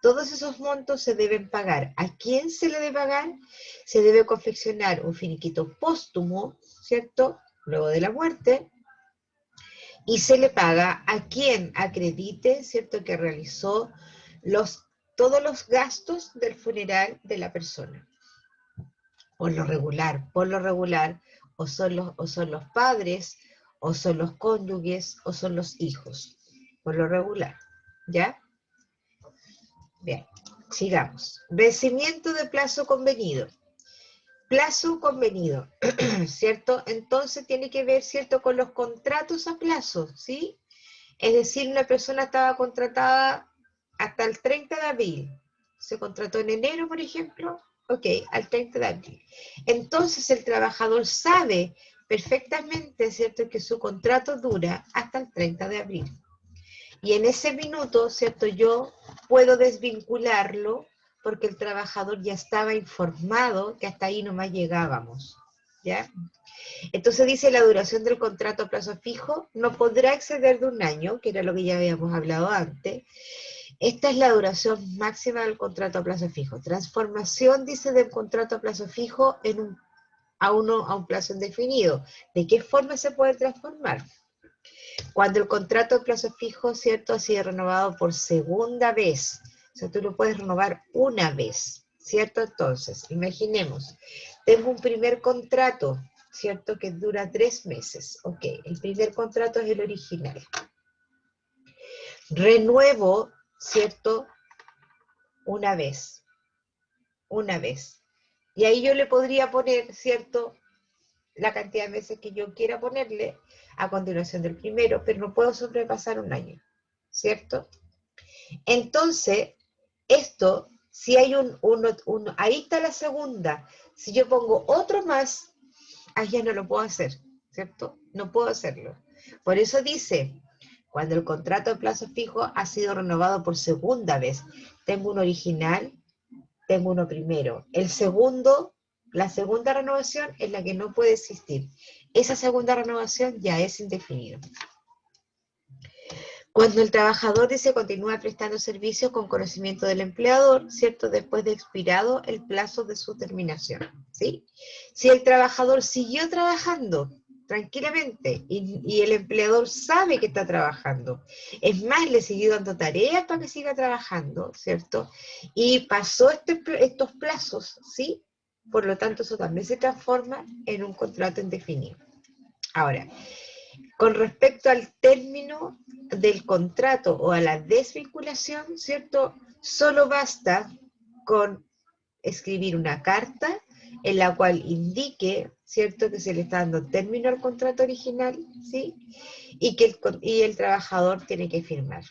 Todos esos montos se deben pagar. ¿A quién se le debe pagar? Se debe confeccionar un finiquito póstumo, ¿cierto?, luego de la muerte, y se le paga a quien acredite, ¿cierto?, que realizó todos los gastos del funeral de la persona. Por lo regular, o son los padres, o son los cónyuges, o son los hijos. Por lo regular, ¿ya? Bien, sigamos. Vencimiento de plazo convenido. Plazo convenido, ¿cierto? Entonces tiene que ver, ¿cierto?, con los contratos a plazo, ¿sí? Es decir, una persona estaba contratada hasta el 30 de abril. Se contrató en enero, por ejemplo. Ok, al 30 de abril. Entonces el trabajador sabe perfectamente, ¿cierto?, que su contrato dura hasta el 30 de abril. Y en ese minuto, ¿cierto?, yo puedo desvincularlo porque el trabajador ya estaba informado que hasta ahí nomás llegábamos, ¿ya? Entonces dice la duración del contrato a plazo fijo no podrá exceder de 1 año, que era lo que ya habíamos hablado antes. Esta es la duración máxima del contrato a plazo fijo. Transformación, dice, del contrato a plazo fijo a un plazo indefinido. ¿De qué forma se puede transformar? Cuando el contrato a plazo fijo, ¿cierto?, ha sido renovado por segunda vez. O sea, tú lo puedes renovar una vez, ¿cierto? Entonces, imaginemos, tengo un primer contrato, ¿cierto?, que dura 3 meses. Ok, el primer contrato es el original. Renuevo, ¿cierto?, una vez. Y ahí yo le podría poner, ¿cierto?, la cantidad de meses que yo quiera ponerle a continuación del primero, pero no puedo sobrepasar un año, ¿cierto? Entonces, esto, si hay ahí está la segunda. Si yo pongo otro más, ahí ya no lo puedo hacer, ¿cierto? No puedo hacerlo. Por eso dice, cuando el contrato de plazo fijo ha sido renovado por segunda vez, tengo uno original, tengo uno primero. El segundo, la segunda renovación es la que no puede existir. Esa segunda renovación ya es indefinida. Cuando el trabajador dice continúa prestando servicios con conocimiento del empleador, ¿cierto? Después de expirado el plazo de su terminación, ¿sí? Si el trabajador siguió trabajando tranquilamente y el empleador sabe que está trabajando, es más, le siguió dando tareas para que siga trabajando, ¿cierto? Y pasó estos plazos, ¿sí? Por lo tanto, eso también se transforma en un contrato indefinido. Ahora, con respecto al término del contrato o a la desvinculación, ¿cierto? Solo basta con escribir una carta en la cual indique, ¿cierto?, que se le está dando término al contrato original, ¿sí? Y el trabajador tiene que firmar.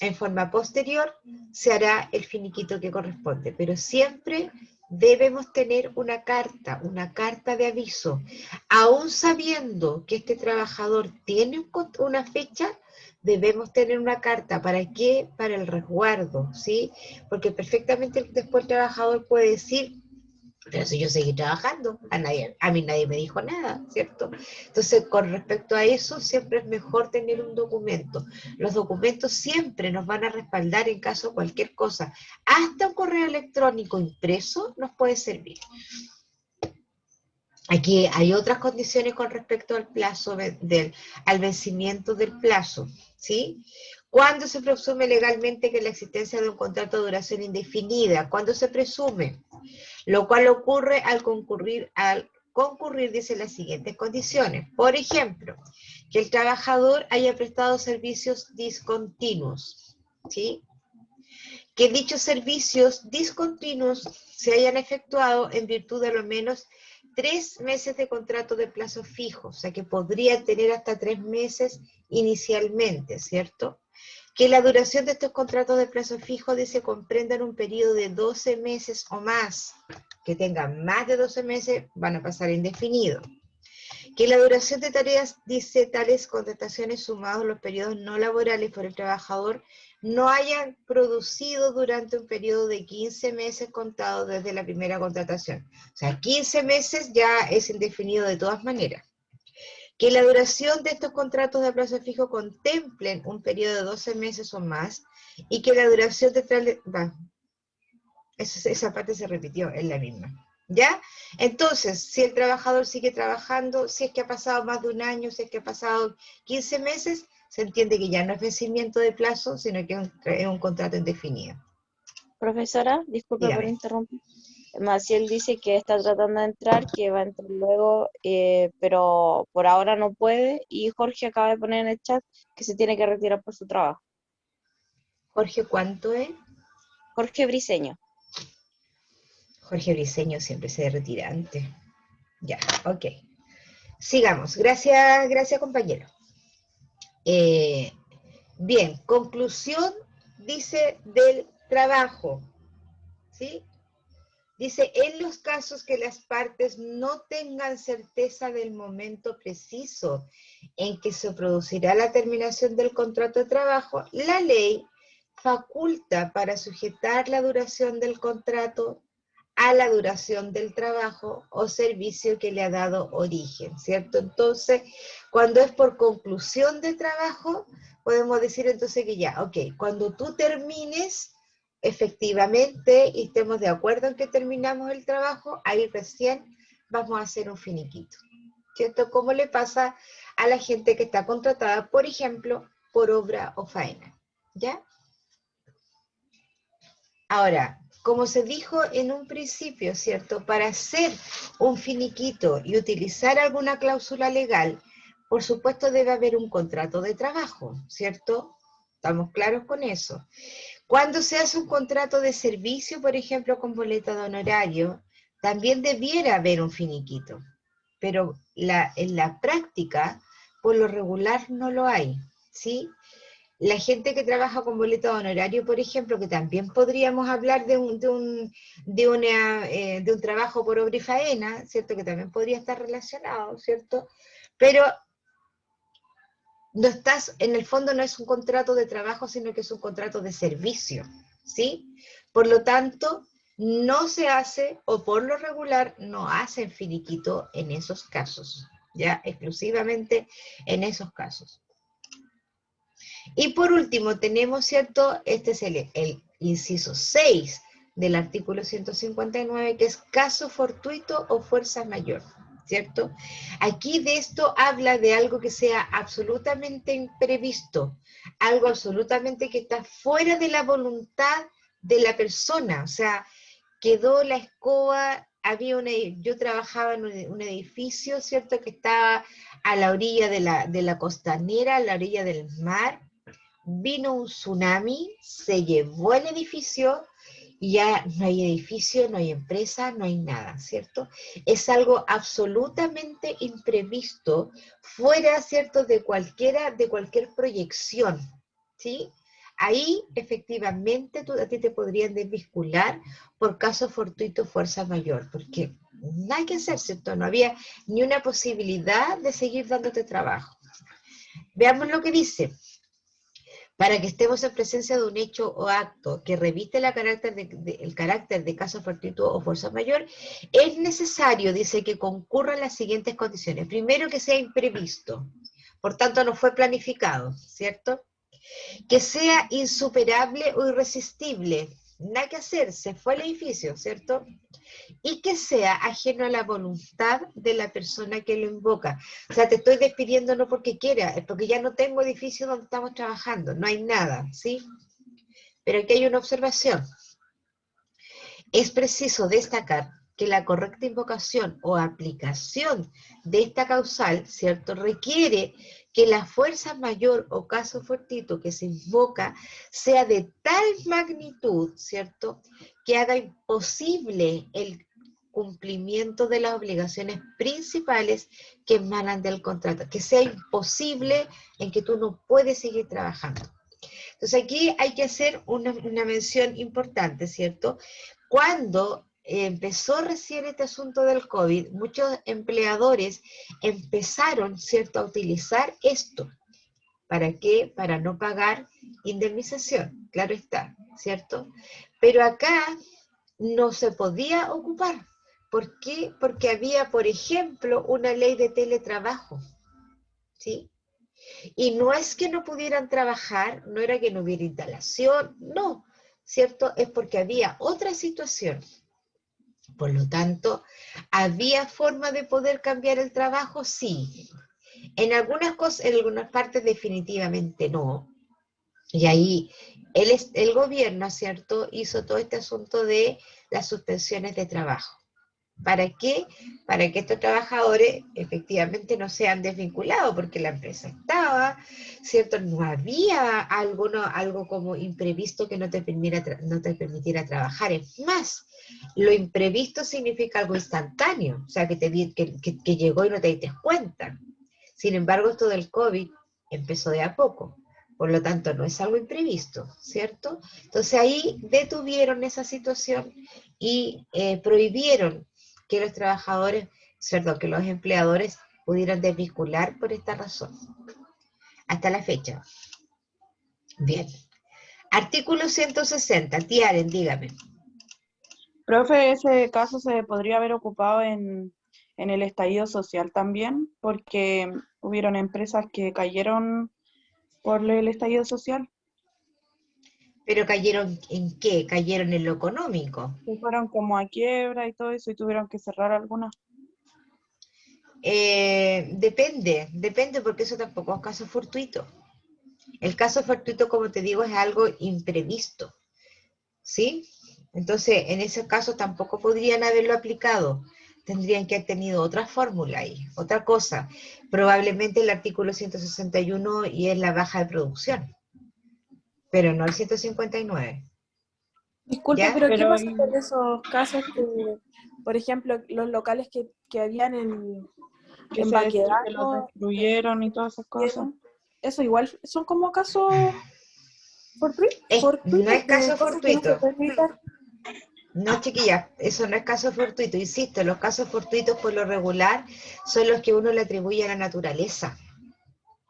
En forma posterior se hará el finiquito que corresponde, pero siempre debemos tener una carta de aviso, aún sabiendo que este trabajador tiene una fecha. Debemos tener una carta, ¿para qué? Para el resguardo, ¿sí? Porque perfectamente después el trabajador puede decir, pero si yo seguí trabajando, a mí nadie me dijo nada, ¿cierto? Entonces, con respecto a eso, siempre es mejor tener un documento. Los documentos siempre nos van a respaldar en caso de cualquier cosa. Hasta un correo electrónico impreso nos puede servir. Aquí hay otras condiciones con respecto al plazo, al vencimiento del plazo, ¿sí? ¿Cuándo se presume legalmente que la existencia de un contrato de duración indefinida? ¿Cuándo se presume? Lo cual ocurre al concurrir, dice, las siguientes condiciones. Por ejemplo, que el trabajador haya prestado servicios discontinuos, ¿sí? Que dichos servicios discontinuos se hayan efectuado en virtud de al menos 3 meses de contrato de plazo fijo, o sea que podría tener hasta 3 meses inicialmente, ¿cierto? Que la duración de estos contratos de plazo fijo dice comprendan un periodo de 12 meses o más, que tengan más de 12 meses van a pasar indefinido. Que la duración de tareas, dice, tales contrataciones sumados a los periodos no laborales por el trabajador no hayan producido durante un periodo de 15 meses contado desde la primera contratación. O sea, 15 meses ya es indefinido de todas maneras. Que la duración de estos contratos de plazo fijo contemplen un periodo de 12 meses o más y que la duración de esa parte se repitió, es la misma. ¿Ya? Entonces, si el trabajador sigue trabajando, si es que ha pasado más de un año, si es que ha pasado 15 meses, se entiende que ya no es vencimiento de plazo, sino que es un contrato indefinido. Profesora, disculpe por Dígame. interrumpir. Maciel dice que está tratando de entrar, que va a entrar luego, pero por ahora no puede. Y Jorge acaba de poner en el chat que se tiene que retirar por su trabajo. Jorge, ¿cuánto es? Jorge Briceño. Jorge Briceño siempre se retira antes. Ya, ok. Sigamos. Gracias compañero. Bien, conclusión, dice, del trabajo. ¿Sí? Dice, en los casos que las partes no tengan certeza del momento preciso en que se producirá la terminación del contrato de trabajo, la ley faculta para sujetar la duración del contrato a la duración del trabajo o servicio que le ha dado origen, ¿cierto? Entonces, cuando es por conclusión de trabajo, podemos decir entonces que ya, ok, cuando tú termines efectivamente y estemos de acuerdo en que terminamos el trabajo, ahí recién vamos a hacer un finiquito, ¿cierto? Como le pasa a la gente que está contratada, por ejemplo, por obra o faena, ¿ya? Ahora, como se dijo en un principio, ¿cierto? Para hacer un finiquito y utilizar alguna cláusula legal, por supuesto debe haber un contrato de trabajo, ¿cierto? ¿Estamos claros con eso? Cuando se hace un contrato de servicio, por ejemplo, con boleta de honorario, también debiera haber un finiquito. pero en la práctica, por lo regular, no lo hay, ¿sí? La gente que trabaja con boleto de honorario, por ejemplo, que también podríamos hablar de un trabajo por obra y faena, ¿cierto? Que también podría estar relacionado, ¿cierto? Pero no estás, en el fondo no es un contrato de trabajo, sino que es un contrato de servicio, ¿sí? Por lo tanto, no se hace, o por lo regular, no hacen finiquito en esos casos, ya exclusivamente en esos casos. Y por último tenemos, ¿cierto? Este es el inciso 6 del artículo 159, que es caso fortuito o fuerza mayor, ¿cierto? Aquí de esto habla de algo que sea absolutamente imprevisto, algo absolutamente que está fuera de la voluntad de la persona, o sea, quedó la escoba, yo trabajaba en un edificio, ¿cierto? Que estaba a la orilla de la costanera, a la orilla del mar. Vino un tsunami, se llevó el edificio y ya no hay edificio, no hay empresa, no hay nada, ¿cierto? Es algo absolutamente imprevisto, fuera, ¿cierto?, de cualquier proyección, ¿sí? Ahí, efectivamente, a ti te podrían desvincular por caso fortuito fuerza mayor, porque nada que hacer, ¿cierto? No había ni una posibilidad de seguir dándote trabajo. Veamos lo que dice. Para que estemos en presencia de un hecho o acto que reviste el carácter de caso fortuito o fuerza mayor, es necesario, dice, que concurran las siguientes condiciones. Primero, que sea imprevisto, por tanto no fue planificado, ¿cierto? Que sea insuperable o irresistible, nada que hacer, se fue el edificio, ¿cierto? Y que sea ajeno a la voluntad de la persona que lo invoca. O sea, te estoy despidiendo no porque quiera, es porque ya no tengo edificio donde estamos trabajando, no hay nada, ¿sí? Pero aquí hay una observación. Es preciso destacar que la correcta invocación o aplicación de esta causal, ¿cierto?, requiere que la fuerza mayor o caso fortuito que se invoca sea de tal magnitud, ¿cierto?, que haga imposible el cumplimiento de las obligaciones principales que emanan del contrato, que sea imposible en que tú no puedes seguir trabajando. Entonces aquí hay que hacer una mención importante, ¿cierto? Cuando empezó recién este asunto del COVID, muchos empleadores empezaron, ¿cierto?, a utilizar esto. ¿Para qué? Para no pagar indemnización, claro está, ¿cierto? Pero acá no se podía ocupar. ¿Por qué? Porque había, por ejemplo, una ley de teletrabajo, ¿sí? Y no es que no pudieran trabajar, no era que no hubiera instalación, no, ¿cierto? Es porque había otra situación. Por lo tanto, ¿había forma de poder cambiar el trabajo? Sí. En algunas cosas, en algunas partes definitivamente no. Y ahí el gobierno, ¿cierto?, hizo todo este asunto de las suspensiones de trabajo. ¿Para qué? Para que estos trabajadores efectivamente no sean desvinculados, porque la empresa estaba, ¿cierto? No había algo como imprevisto que no te permitiera trabajar. Es más, lo imprevisto significa algo instantáneo, o sea, que llegó y no te diste cuenta. Sin embargo, esto del COVID empezó de a poco. Por lo tanto, no es algo imprevisto, ¿cierto? Entonces ahí detuvieron esa situación y prohibieron que los trabajadores, ¿cierto?, que los empleadores pudieran desvincular por esta razón. Hasta la fecha. Bien. Artículo 160. Tiaren, dígame. Profe, ese caso se podría haber ocupado en el estallido social también, porque hubieron empresas que cayeron por el estallido social. ¿Pero cayeron en qué? ¿Cayeron en lo económico? Se fueron como a quiebra y todo eso y tuvieron que cerrar algunas. Depende porque eso tampoco es caso fortuito. El caso fortuito, como te digo, es algo imprevisto, ¿sí? Entonces, en ese caso tampoco podrían haberlo aplicado. Tendrían que haber tenido otra fórmula ahí, otra cosa. Probablemente el artículo 161 y es la baja de producción, pero no el 159. Disculpe, ¿Ya? pero ¿qué Pero pasa con esos casos que, por ejemplo, los locales que habían ¿Quién se va a decir quedar? que los destruyeron y todas esas cosas? Eso igual son como casos No fortuitos es de caso cosas que no se fortuito. permiten. No, chiquilla, eso no es caso fortuito. Insisto, los casos fortuitos por lo regular son los que uno le atribuye a la naturaleza.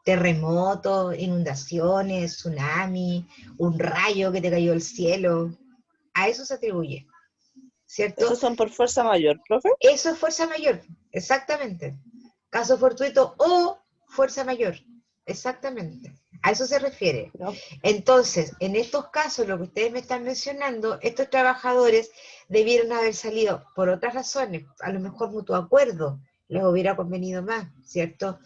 Terremotos, inundaciones, tsunami, un rayo que te cayó del cielo. A eso se atribuye, ¿cierto? Esos son por fuerza mayor, profe. Eso es fuerza mayor, exactamente. Caso fortuito o fuerza mayor, exactamente. A eso se refiere. Entonces, en estos casos, lo que ustedes me están mencionando, estos trabajadores debieron haber salido por otras razones, a lo mejor mutuo acuerdo, les hubiera convenido más, ¿cierto?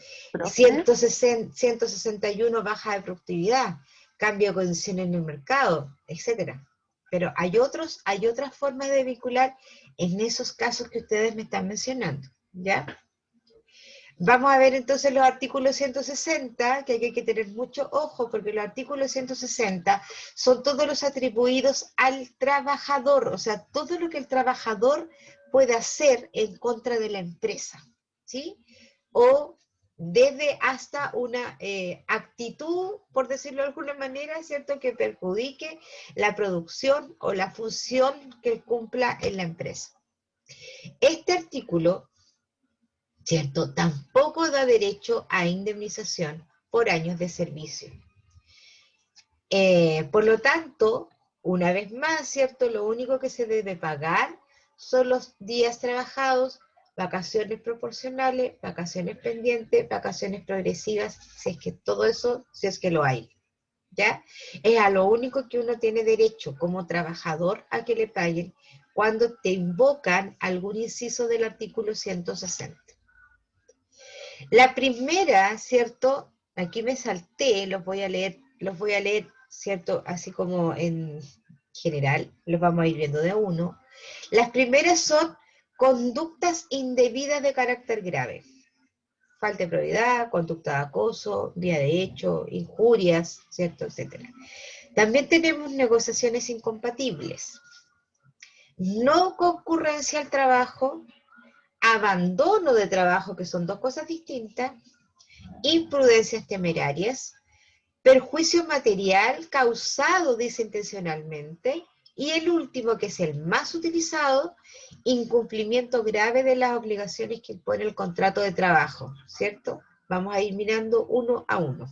161 baja de productividad, cambio de condiciones en el mercado, etcétera. Pero hay otras formas de vincular en esos casos que ustedes me están mencionando, ¿ya? Vamos a ver entonces los artículos 160, que aquí hay que tener mucho ojo, porque los artículos 160 son todos los atribuidos al trabajador, o sea, todo lo que el trabajador puede hacer en contra de la empresa, ¿sí? O desde hasta una actitud, por decirlo de alguna manera, ¿cierto?, que perjudique la producción o la función que cumpla en la empresa. Este artículo, ¿cierto?, tampoco da derecho a indemnización por años de servicio. Por lo tanto, una vez más, ¿cierto?, lo único que se debe pagar son los días trabajados, vacaciones proporcionales, vacaciones pendientes, vacaciones progresivas, si es que todo eso, si es que lo hay, ¿ya? Es a lo único que uno tiene derecho como trabajador a que le paguen cuando te invocan algún inciso del artículo 160. La primera, ¿cierto? Aquí me salté, los voy a leer, ¿cierto? Así como en general, los vamos a ir viendo de a uno. Las primeras son conductas indebidas de carácter grave. Falta de probidad, conducta de acoso, vía de hecho, injurias, ¿cierto? Etcétera. También tenemos negociaciones incompatibles. No concurrencia al trabajo, abandono de trabajo, que son dos cosas distintas, imprudencias temerarias, perjuicio material causado desintencionalmente, y el último, que es el más utilizado, incumplimiento grave de las obligaciones que impone el contrato de trabajo, ¿cierto? Vamos a ir mirando uno a uno.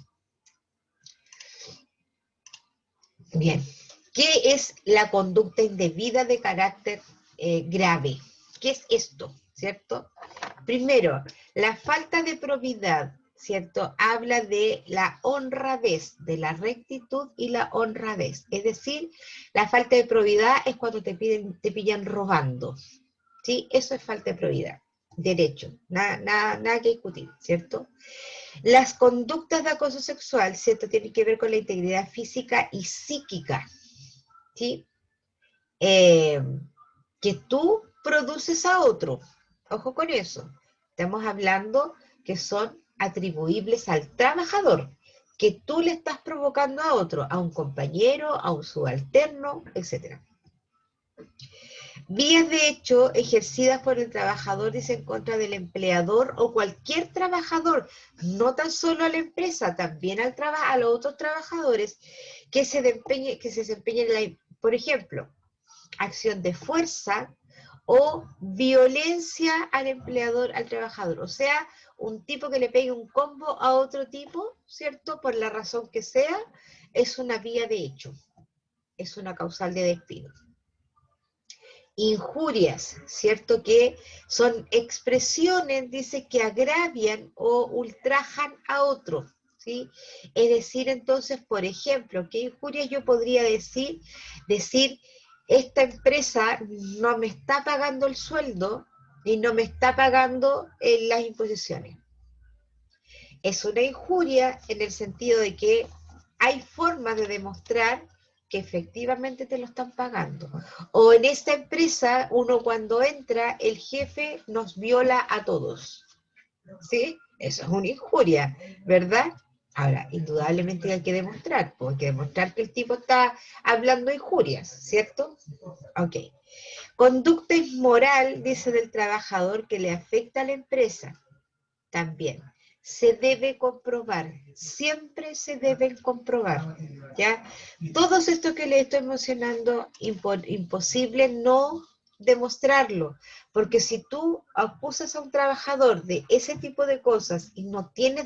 Bien, ¿qué es la conducta indebida de carácter grave? ¿Qué es esto? ¿Cierto? Primero, la falta de probidad, ¿cierto? Habla de la honradez, de la rectitud y la honradez. Es decir, la falta de probidad es cuando te pillan robando, ¿sí? Eso es falta de probidad. Derecho, nada que discutir, ¿cierto? Las conductas de acoso sexual, ¿cierto?, tienen que ver con la integridad física y psíquica, ¿sí? Que tú produces a otro. Ojo con eso. Estamos hablando que son atribuibles al trabajador, que tú le estás provocando a otro, a un compañero, a un subalterno, etc. Vías de hecho ejercidas por el trabajador, dice, en contra del empleador o cualquier trabajador, no tan solo a la empresa, también a los otros trabajadores que se desempeñen en la, por ejemplo, acción de fuerza o violencia al empleador, al trabajador. O sea, un tipo que le pegue un combo a otro tipo, ¿cierto?, por la razón que sea, es una vía de hecho, es una causal de despido. Injurias, ¿cierto?, que son expresiones, dice, que agravian o ultrajan a otro, ¿sí? Es decir, entonces, por ejemplo, ¿qué injurias yo podría decir? Decir, esta empresa no me está pagando el sueldo y no me está pagando las imposiciones. Es una injuria en el sentido de que hay formas de demostrar que efectivamente te lo están pagando. O en esta empresa, uno cuando entra, el jefe nos viola a todos. ¿Sí? Eso es una injuria, ¿verdad? Ahora, indudablemente hay que demostrar, porque hay que demostrar que el tipo está hablando injurias, ¿cierto? Ok. Conducta inmoral, dice, del trabajador que le afecta a la empresa. también. Se debe comprobar, siempre se deben comprobar, ¿ya? Todo esto que le estoy mencionando, imposible no demostrarlo, porque si tú acusas a un trabajador de ese tipo de cosas y no tienes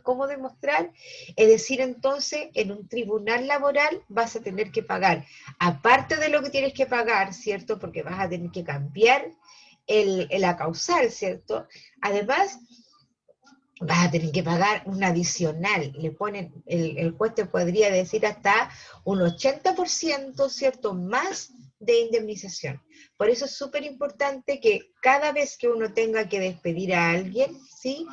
cómo demostrar, es decir, entonces en un tribunal laboral vas a tener que pagar, aparte de lo que tienes que pagar, ¿cierto? Porque vas a tener que cambiar la causal, ¿cierto? Además, vas a tener que pagar un adicional, le ponen, el juez te podría decir hasta un 80%, ¿cierto?, más de indemnización. Por eso es súper importante que cada vez que uno tenga que despedir a alguien, ¿sí?,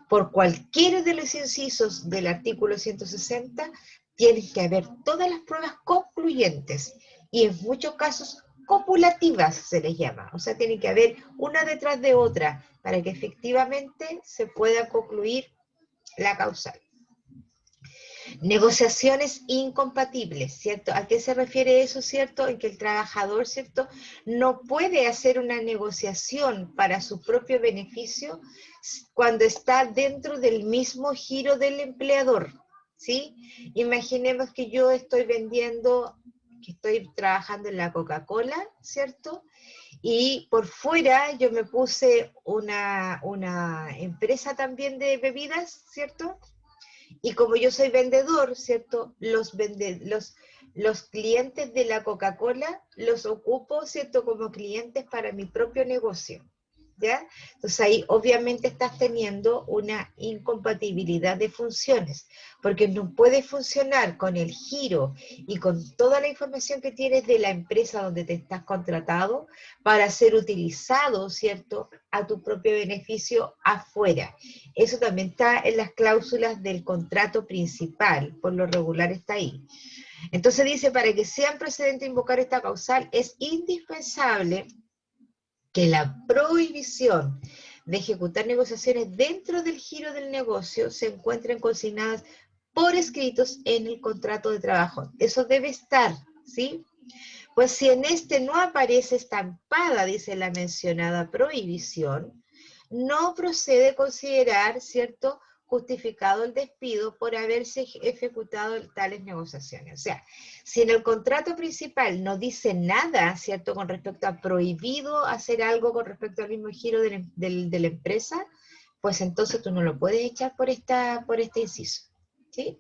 por cualquiera de los incisos del artículo 160, tienen que haber todas las pruebas concluyentes, y en muchos casos copulativas se les llama, o sea, tiene que haber una detrás de otra para que efectivamente se pueda concluir la causal. Negociaciones incompatibles, ¿cierto? ¿A qué se refiere eso, cierto? En que el trabajador, ¿cierto?, no puede hacer una negociación para su propio beneficio cuando está dentro del mismo giro del empleador, ¿sí? Imaginemos que yo estoy vendiendo, que estoy trabajando en la Coca-Cola, ¿cierto? Y por fuera yo me puse una empresa también de bebidas, ¿cierto? Y como yo soy vendedor, ¿cierto? Los clientes de la Coca-Cola los ocupo, ¿cierto?, como clientes para mi propio negocio, ¿ya? Entonces ahí obviamente estás teniendo una incompatibilidad de funciones, porque no puedes funcionar con el giro y con toda la información que tienes de la empresa donde te estás contratado para ser utilizado, ¿cierto?, a tu propio beneficio afuera. Eso también está en las cláusulas del contrato principal, por lo regular está ahí. Entonces dice, para que sea procedente invocar esta causal, es indispensable que la prohibición de ejecutar negociaciones dentro del giro del negocio se encuentren consignadas por escritos en el contrato de trabajo. Eso debe estar, ¿sí? Pues si en este no aparece estampada, dice la mencionada prohibición, no procede considerar, ¿cierto?, justificado el despido por haberse ejecutado tales negociaciones. O sea, si en el contrato principal no dice nada, ¿cierto?, con respecto a prohibido hacer algo con respecto al mismo giro de la empresa, pues entonces tú no lo puedes echar por este inciso, ¿sí?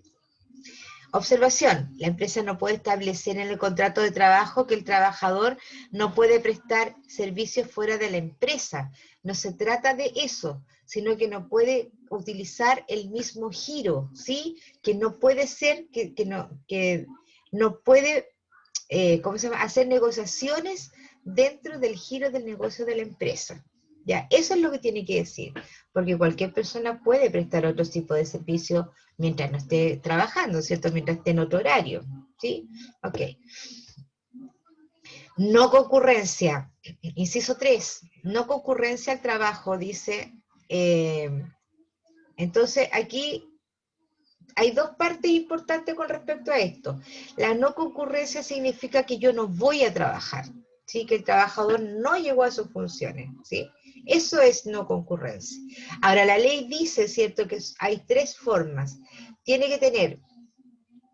Observación, la empresa no puede establecer en el contrato de trabajo que el trabajador no puede prestar servicios fuera de la empresa. No se trata de eso, sino que no puede utilizar el mismo giro, ¿sí? Que no puede ser, que no puede, ¿cómo se llama?, hacer negociaciones dentro del giro del negocio de la empresa. Ya, eso es lo que tiene que decir, porque cualquier persona puede prestar otro tipo de servicio mientras no esté trabajando, ¿cierto? Mientras esté en otro horario, ¿sí? Ok. No concurrencia. Inciso 3. No concurrencia al trabajo, dice. Entonces, aquí hay dos partes importantes con respecto a esto. La no concurrencia significa que yo no voy a trabajar, ¿sí? Que el trabajador no llegó a sus funciones, ¿sí? Eso es no concurrencia. Ahora, la ley dice, ¿cierto?, que hay tres formas. Tiene que tener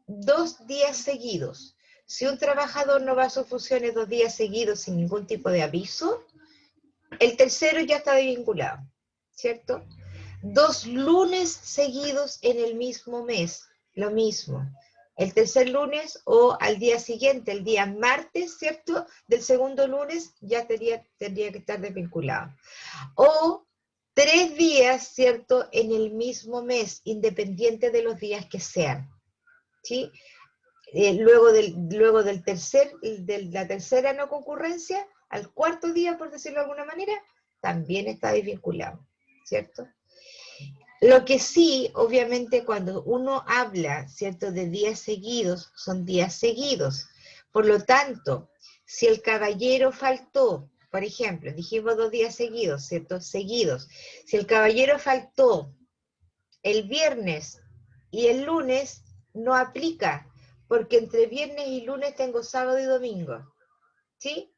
2 días seguidos. Si un trabajador no va a sus funciones 2 días seguidos sin ningún tipo de aviso, el tercero ya está desvinculado, ¿cierto? 2 lunes seguidos en el mismo mes, lo mismo. El tercer lunes o al día siguiente, el día martes, ¿cierto?, del segundo lunes, ya tendría que estar desvinculado. O 3 días, ¿cierto?, en el mismo mes, independiente de los días que sean, ¿sí? Luego de la tercera no concurrencia, al cuarto día, por decirlo de alguna manera, también está desvinculado, ¿cierto? Lo que sí, obviamente, cuando uno habla, ¿cierto?, de días seguidos, son días seguidos. Por lo tanto, si el caballero faltó, por ejemplo, dijimos 2 días seguidos, ¿cierto?, seguidos. Si el caballero faltó el viernes y el lunes, no aplica, porque entre viernes y lunes tengo sábado y domingo, ¿sí?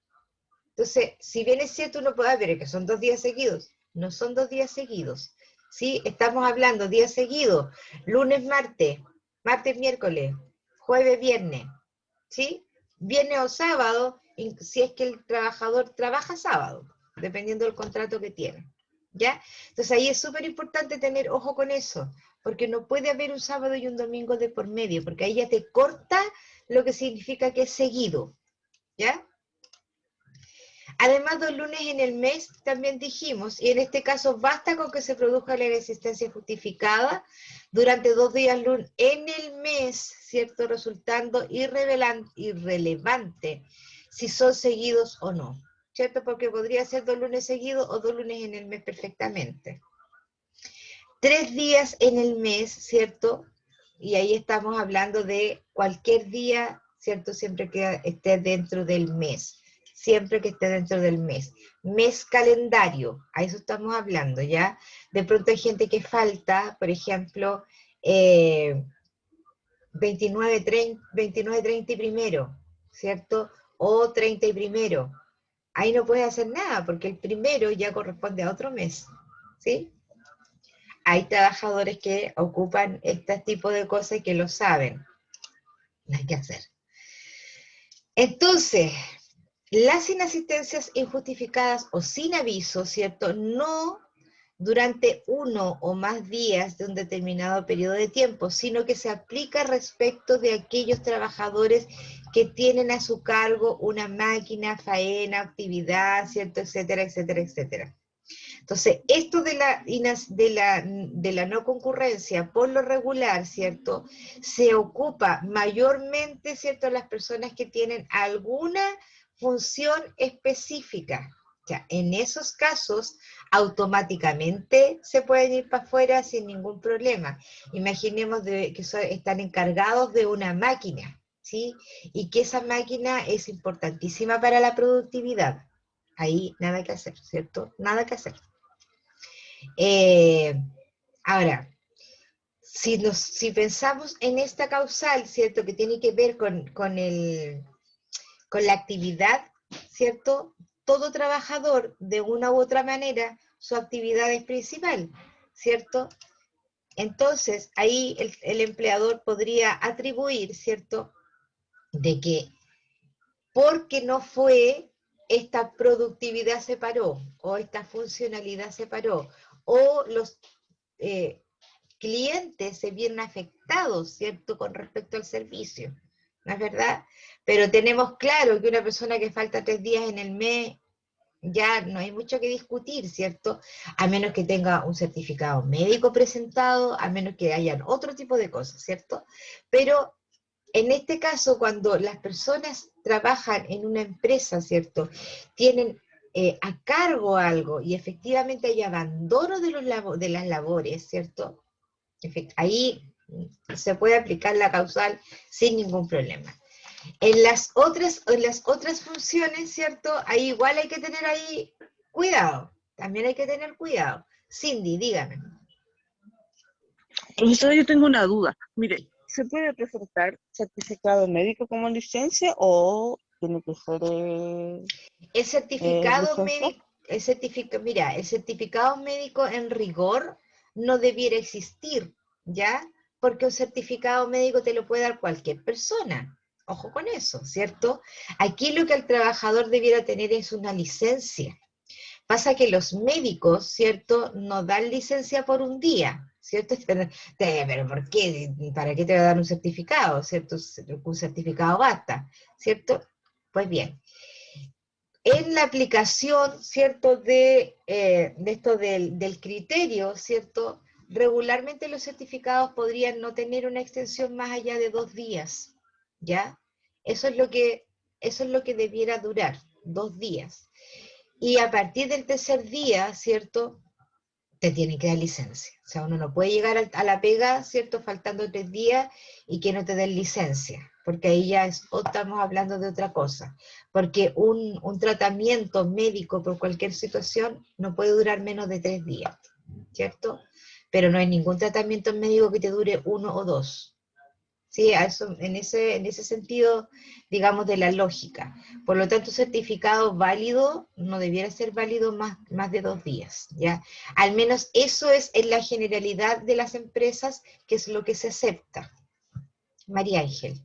Entonces, si bien es cierto, uno puede ver que son 2 días seguidos, no son 2 días seguidos. ¿sí? Estamos hablando días seguidos, lunes, martes, martes, miércoles, jueves, viernes, ¿sí? Viernes o sábado, si es que el trabajador trabaja sábado, dependiendo del contrato que tiene, ¿ya? Entonces ahí es súper importante tener ojo con eso, porque no puede haber un sábado y un domingo de por medio, porque ahí ya te corta lo que significa que es seguido, ¿ya? Además, 2 lunes en el mes, también dijimos, y en este caso basta con que se produzca la inexistencia justificada durante 2 días en el mes, ¿cierto? Resultando irrelevante si son seguidos o no, ¿cierto? Porque podría ser 2 lunes seguidos o 2 lunes en el mes perfectamente. 3 días en el mes, ¿cierto? Y ahí estamos hablando de cualquier día, ¿cierto? Siempre que esté dentro del mes. Siempre que esté dentro del mes. Mes calendario, a eso estamos hablando, ¿ya? De pronto hay gente que falta, por ejemplo, 29, 30 y primero, ¿cierto? O 30 y primero. Ahí no puedes hacer nada, porque el primero ya corresponde a otro mes, ¿sí? Hay trabajadores que ocupan este tipo de cosas y que lo saben. No hay que hacer. Entonces, las inasistencias injustificadas o sin aviso, ¿cierto? No durante 1 o más días de un determinado periodo de tiempo, sino que se aplica respecto de aquellos trabajadores que tienen a su cargo una máquina, faena, actividad, ¿cierto? Etcétera, etcétera, etcétera. Entonces, esto de la no concurrencia, por lo regular, ¿cierto? Se ocupa mayormente, ¿cierto? Las personas que tienen alguna función específica. O sea, en esos casos, automáticamente se pueden ir para afuera sin ningún problema. Imaginemos que están encargados de una máquina, ¿sí? Y que esa máquina es importantísima para la productividad. Ahí nada que hacer, ¿cierto? Nada que hacer. Ahora, si pensamos en esta causal, ¿cierto? Que tiene que ver con la actividad, ¿cierto? Todo trabajador, de una u otra manera, su actividad es principal, ¿cierto? Entonces, ahí el empleador podría atribuir, ¿cierto? De que porque no fue, esta productividad se paró, o esta funcionalidad se paró, o los clientes se vieron afectados, ¿cierto?, con respecto al servicio, ¿no es verdad? Pero tenemos claro que una persona que falta 3 días en el mes, ya no hay mucho que discutir, ¿cierto? A menos que tenga un certificado médico presentado, a menos que hayan otro tipo de cosas, ¿cierto? Pero en este caso, cuando las personas trabajan en una empresa, ¿cierto? Tienen a cargo algo y efectivamente hay abandono de las labores, ¿cierto? Ahí se puede aplicar la causal sin ningún problema. En las otras funciones, ¿cierto? Ahí igual hay que tener ahí cuidado. También hay que tener cuidado. Cindy, dígame. Profesora, yo tengo una duda. Mire, ¿se puede presentar certificado médico como licencia o tiene que ser El certificado licencia? médico, mira, el certificado médico en rigor no debiera existir, ¿ya? Porque un certificado médico te lo puede dar cualquier persona. Ojo con eso, ¿cierto? Aquí lo que el trabajador debiera tener es una licencia. Pasa que los médicos, ¿cierto?, no dan licencia por un día, ¿cierto? Pero ¿por qué? ¿Para qué te va a dar un certificado, ¿cierto? Un certificado basta, ¿cierto? Pues bien, en la aplicación, ¿cierto?, de esto del criterio, ¿cierto?, regularmente los certificados podrían no tener una extensión más allá de 2 días, ¿ya? Eso es lo que debiera durar, 2 días. Y a partir del 3er día, ¿cierto?, te tienen que dar licencia. O sea, uno no puede llegar a la pega, ¿cierto?, faltando 3 días y que no te den licencia, porque ahí ya estamos hablando de otra cosa. Porque un tratamiento médico por cualquier situación no puede durar menos de 3 días, ¿cierto? Pero no hay ningún tratamiento médico que te dure 1 o 2. ¿sí? En ese sentido, digamos, de la lógica. Por lo tanto, certificado válido no debiera ser válido más de 2 días, ¿ya? Al menos eso es en la generalidad de las empresas, que es lo que se acepta. María Ángel.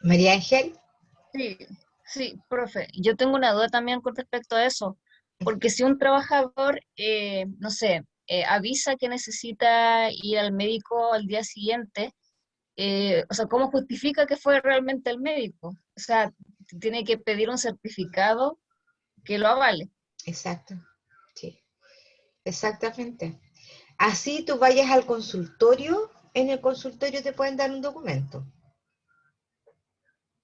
María Ángel. Sí, sí, profe. Yo tengo una duda también con respecto a eso, porque si un trabajador, no sé, avisa que necesita ir al médico al día siguiente, o sea, ¿cómo justifica que fue realmente el médico? O sea, tiene que pedir un certificado que lo avale. Exacto, sí, exactamente. Así tú vayas al consultorio, en el consultorio te pueden dar un documento,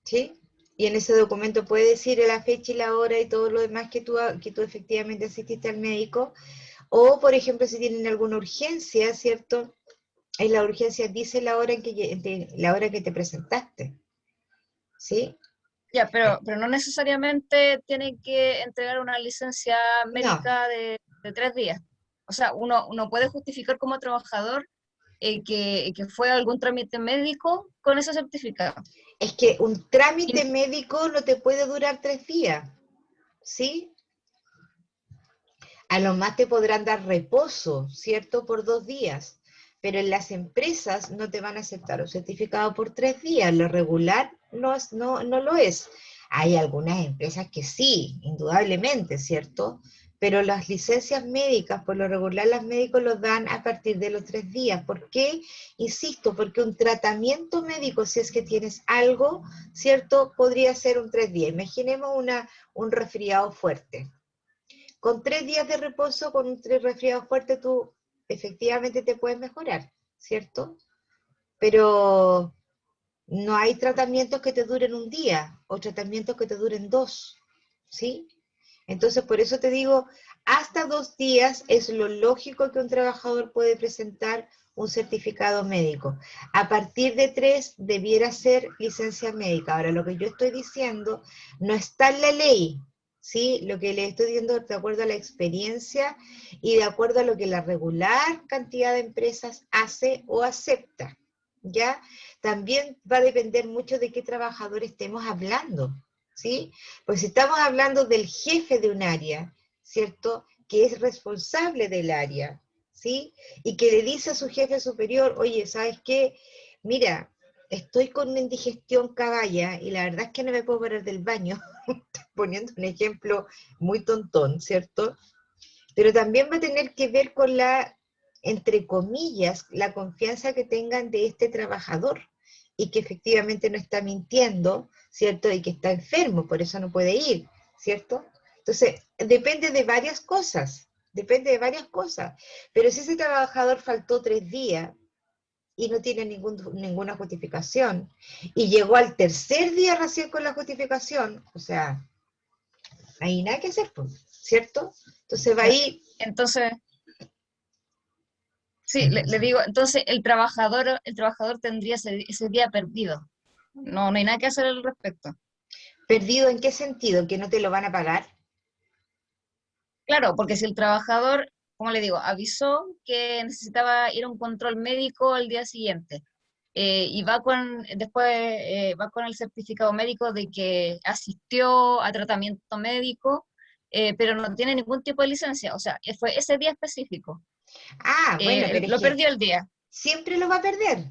¿sí? Y en ese documento puede decir la fecha y la hora y todo lo demás que tú efectivamente asististe al médico. O, por ejemplo, si tienen alguna urgencia, ¿cierto? En la urgencia dice la hora la hora que te presentaste, ¿sí? Ya, pero no necesariamente tiene que entregar una licencia No, médica de 3 días. O sea, uno puede justificar como trabajador que fue a algún trámite médico con ese certificado. es que un trámite médico no te puede durar 3 días, ¿sí? A lo más te podrán dar reposo, ¿cierto? Por 2 días, pero en las empresas no te van a aceptar un certificado por 3 días, lo regular no lo es. Hay algunas empresas que sí, indudablemente, ¿cierto? Pero las licencias médicas, por lo regular, los médicos los dan a partir de los 3 días. ¿Por qué? Insisto, porque un tratamiento médico, si es que tienes algo, ¿cierto? Podría ser un 3 días. Imaginemos un resfriado fuerte. Con 3 días de reposo, con un resfriado fuerte, tú efectivamente te puedes mejorar, ¿cierto? Pero no hay tratamientos que te duren un día o tratamientos que te duren 2, ¿sí? Entonces, por eso te digo, hasta 2 días es lo lógico que un trabajador puede presentar un certificado médico. A partir de 3 debiera ser licencia médica. Ahora, lo que yo estoy diciendo no está en la ley, ¿sí? Lo que le estoy diciendo de acuerdo a la experiencia y de acuerdo a lo que la regular cantidad de empresas hace o acepta, ¿ya? También va a depender mucho de qué trabajador estemos hablando, ¿sí? Pues si estamos hablando del jefe de un área, ¿cierto? Que es responsable del área, ¿sí? Y que le dice a su jefe superior, oye, ¿sabes qué? Mira, estoy con una indigestión caballa y la verdad es que no me puedo parar del baño, poniendo un ejemplo muy tontón, ¿cierto? Pero también va a tener que ver con entre comillas, la confianza que tengan de este trabajador y que efectivamente no está mintiendo, ¿cierto? Y que está enfermo, por eso no puede ir, ¿cierto? Entonces, depende de varias cosas, pero si ese trabajador faltó 3 días y no tiene ninguna justificación, y llegó al tercer día recién con la justificación, o sea, no hay nada que hacer, ¿cierto? Entonces va ahí. Entonces, sí, le digo, entonces el trabajador tendría ese día perdido. No hay nada que hacer al respecto. ¿Perdido en qué sentido? ¿Que no te lo van a pagar? Claro, porque si el trabajador, como le digo, avisó que necesitaba ir a un control médico al día siguiente, y va con el certificado médico de que asistió a tratamiento médico, pero no tiene ningún tipo de licencia, o sea, fue ese día específico. Ah, bueno, pero es Lo que perdió el día. siempre lo va a perder.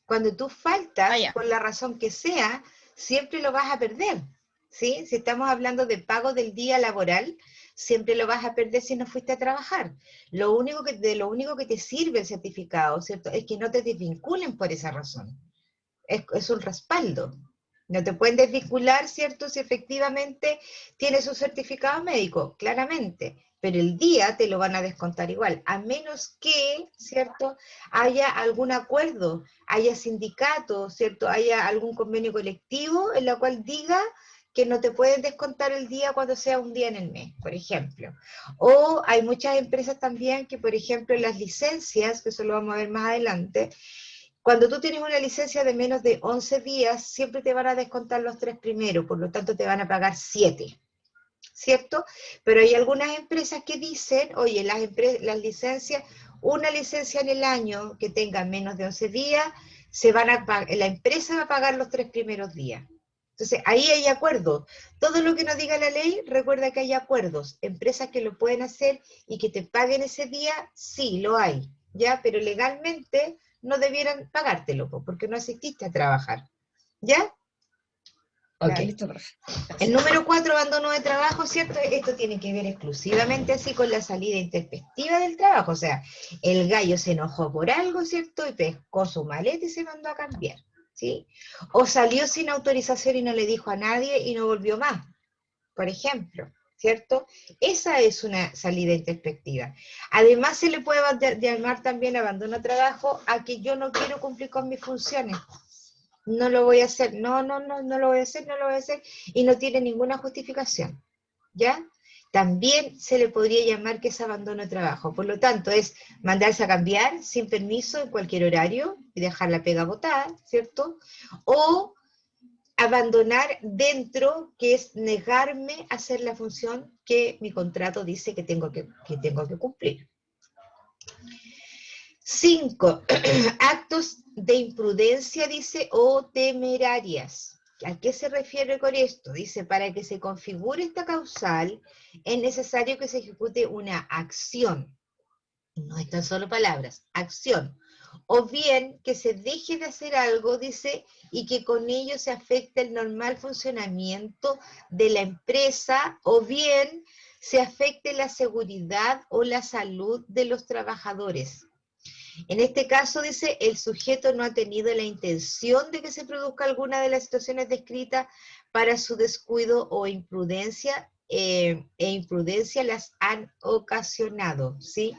Cuando tú faltas, Ya. por la razón que sea, siempre lo vas a perder, ¿sí? Si estamos hablando de pago del día laboral, siempre lo vas a perder si no fuiste a trabajar. Lo único que te sirve el certificado, ¿cierto? Es que no te desvinculen por esa razón. Es un respaldo. No te pueden desvincular, ¿cierto? Si efectivamente tienes un certificado médico, claramente. Pero el día te lo van a descontar igual, a menos que, ¿cierto?, haya algún acuerdo, haya sindicato, ¿cierto?, haya algún convenio colectivo en la cual diga que no te pueden descontar el día cuando sea un día en el mes, por ejemplo. O hay muchas empresas también que, por ejemplo, en las licencias, que eso lo vamos a ver más adelante, cuando tú tienes una licencia de menos de 11 días, siempre te van a descontar los 3 primeros, por lo tanto te van a pagar 7. ¿Cierto? Pero hay algunas empresas que dicen, oye, las licencias, una licencia en el año que tenga menos de 11 días, la empresa va a pagar los 3 primeros días. Entonces, ahí hay acuerdos. Todo lo que nos diga la ley, recuerda que hay acuerdos. Empresas que lo pueden hacer y que te paguen ese día, sí, lo hay, ¿ya? Pero legalmente no debieran pagártelo, porque no asististe a trabajar, ¿ya? Ok, Claro. listo, profe. El número 4, abandono de trabajo, ¿cierto? Esto tiene que ver exclusivamente así con la salida intempestiva del trabajo. O sea, el gallo se enojó por algo, ¿cierto? Y pescó su maleta y se mandó a cambiar, ¿sí? O salió sin autorización y no le dijo a nadie y no volvió más, por ejemplo, ¿cierto? Esa es una salida intempestiva. Además, se le puede llamar también abandono de trabajo a que yo no quiero cumplir con mis funciones. No lo voy a hacer, no lo voy a hacer, no lo voy a hacer, y no tiene ninguna justificación, ¿ya? También se le podría llamar que es abandono de trabajo. Por lo tanto, es mandarse a cambiar sin permiso en cualquier horario y dejar la pega botada, ¿cierto? O abandonar dentro, que es negarme a hacer la función que mi contrato dice que tengo que cumplir. 5. Actos de imprudencia, dice, o temerarias. ¿A qué se refiere con esto? Dice, para que se configure esta causal, es necesario que se ejecute una acción. No están solo palabras, acción. O bien que se deje de hacer algo, dice, y que con ello se afecte el normal funcionamiento de la empresa, o bien se afecte la seguridad o la salud de los trabajadores. En este caso, dice, el sujeto no ha tenido la intención de que se produzca alguna de las situaciones descritas para su descuido o imprudencia, e imprudencia las han ocasionado, ¿sí?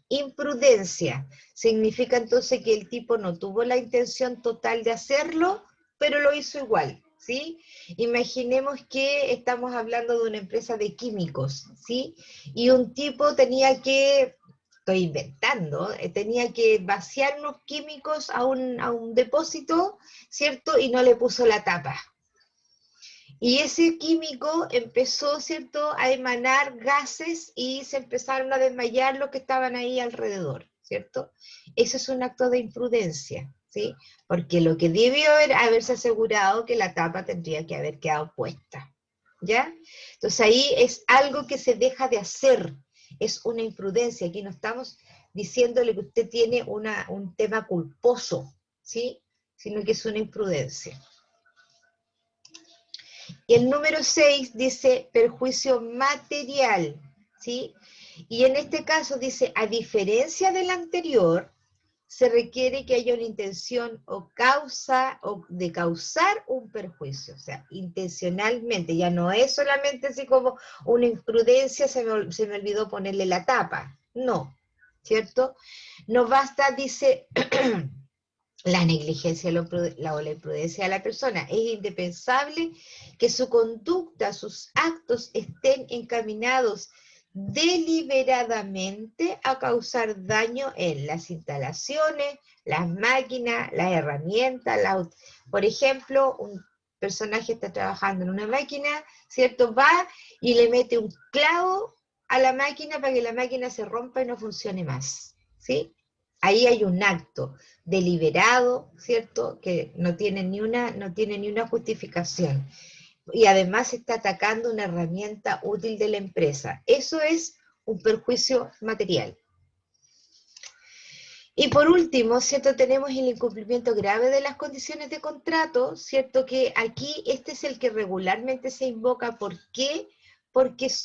Imprudencia significa entonces que el tipo no tuvo la intención total de hacerlo, pero lo hizo igual, ¿sí? Imaginemos que estamos hablando de una empresa de químicos, ¿sí? Y un tipo tenía que, estoy inventando, tenía que vaciar unos químicos a un depósito, ¿cierto? Y no le puso la tapa. Y ese químico empezó, ¿cierto?, a emanar gases y se empezaron a desmayar los que estaban ahí alrededor, ¿cierto? Eso es un acto de imprudencia, ¿sí? Porque lo que debió haberse asegurado que la tapa tendría que haber quedado puesta, ¿ya? Entonces ahí es algo que se deja de hacer, es una imprudencia. Aquí no estamos diciéndole que usted tiene un tema culposo, ¿sí? Sino que es una imprudencia. Y el número 6 dice perjuicio material, ¿sí? Y en este caso dice, a diferencia del anterior, se requiere que haya una intención o causa, o de causar un perjuicio, o sea, intencionalmente, ya no es solamente así como una imprudencia, se me olvidó ponerle la tapa, no, ¿cierto? No basta, dice, la negligencia o la imprudencia de la persona. Es indispensable que su conducta, sus actos estén encaminados deliberadamente a causar daño en las instalaciones, las máquinas, las herramientas. Por ejemplo, un personaje está trabajando en una máquina, ¿cierto? Va y le mete un clavo a la máquina para que la máquina se rompa y no funcione más, ¿sí? Ahí hay un acto deliberado, ¿cierto?, que no tiene ni una justificación. Y además está atacando una herramienta útil de la empresa. Eso es un perjuicio material. Y por último, ¿cierto?, tenemos el incumplimiento grave de las condiciones de contrato, ¿cierto?, que aquí este es el que regularmente se invoca. ¿Por qué? Porque es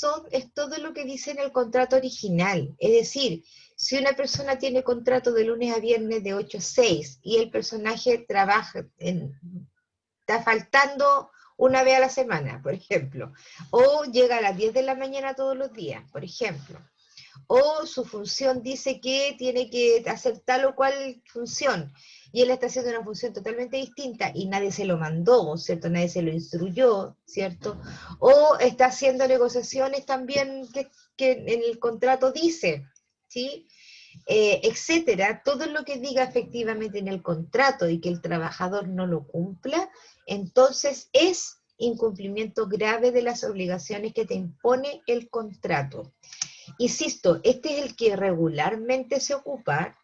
todo lo que dice en el contrato original. Es decir, si una persona tiene contrato de lunes a viernes de 8 a 6 y el personaje trabaja, está faltando una vez a la semana, por ejemplo, o llega a las 10 de la mañana todos los días, por ejemplo, o su función dice que tiene que hacer tal o cual función, y él está haciendo una función totalmente distinta y nadie se lo mandó, ¿cierto? Nadie se lo instruyó, ¿cierto? O está haciendo negociaciones también que en el contrato dice, ¿sí? Etcétera, todo lo que diga efectivamente en el contrato y que el trabajador no lo cumpla, entonces es incumplimiento grave de las obligaciones que te impone el contrato. Insisto, este es el que regularmente se ocupa.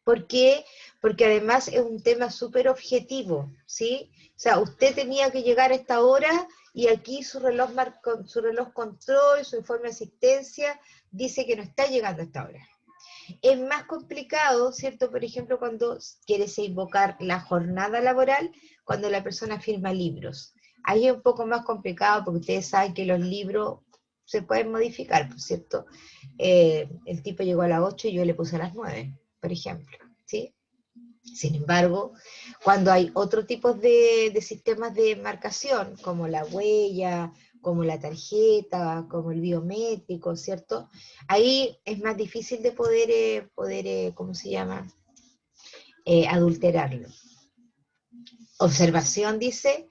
¿Por qué? Porque además es un tema súper objetivo, ¿sí? O sea, usted tenía que llegar a esta hora y aquí su reloj control, su informe de asistencia, dice que no está llegando a esta hora. Es más complicado, ¿cierto? Por ejemplo, cuando quieres invocar la jornada laboral, cuando la persona firma libros. Ahí es un poco más complicado porque ustedes saben que los libros se pueden modificar, ¿cierto? El tipo llegó a las 8 y yo le puse a las 9, por ejemplo, ¿sí? Sin embargo, cuando hay otro tipo de sistemas de marcación, como la huella, como la tarjeta, como el biométrico, ¿cierto? Ahí es más difícil de poder ¿cómo se llama? Adulterarlo. Observación dice,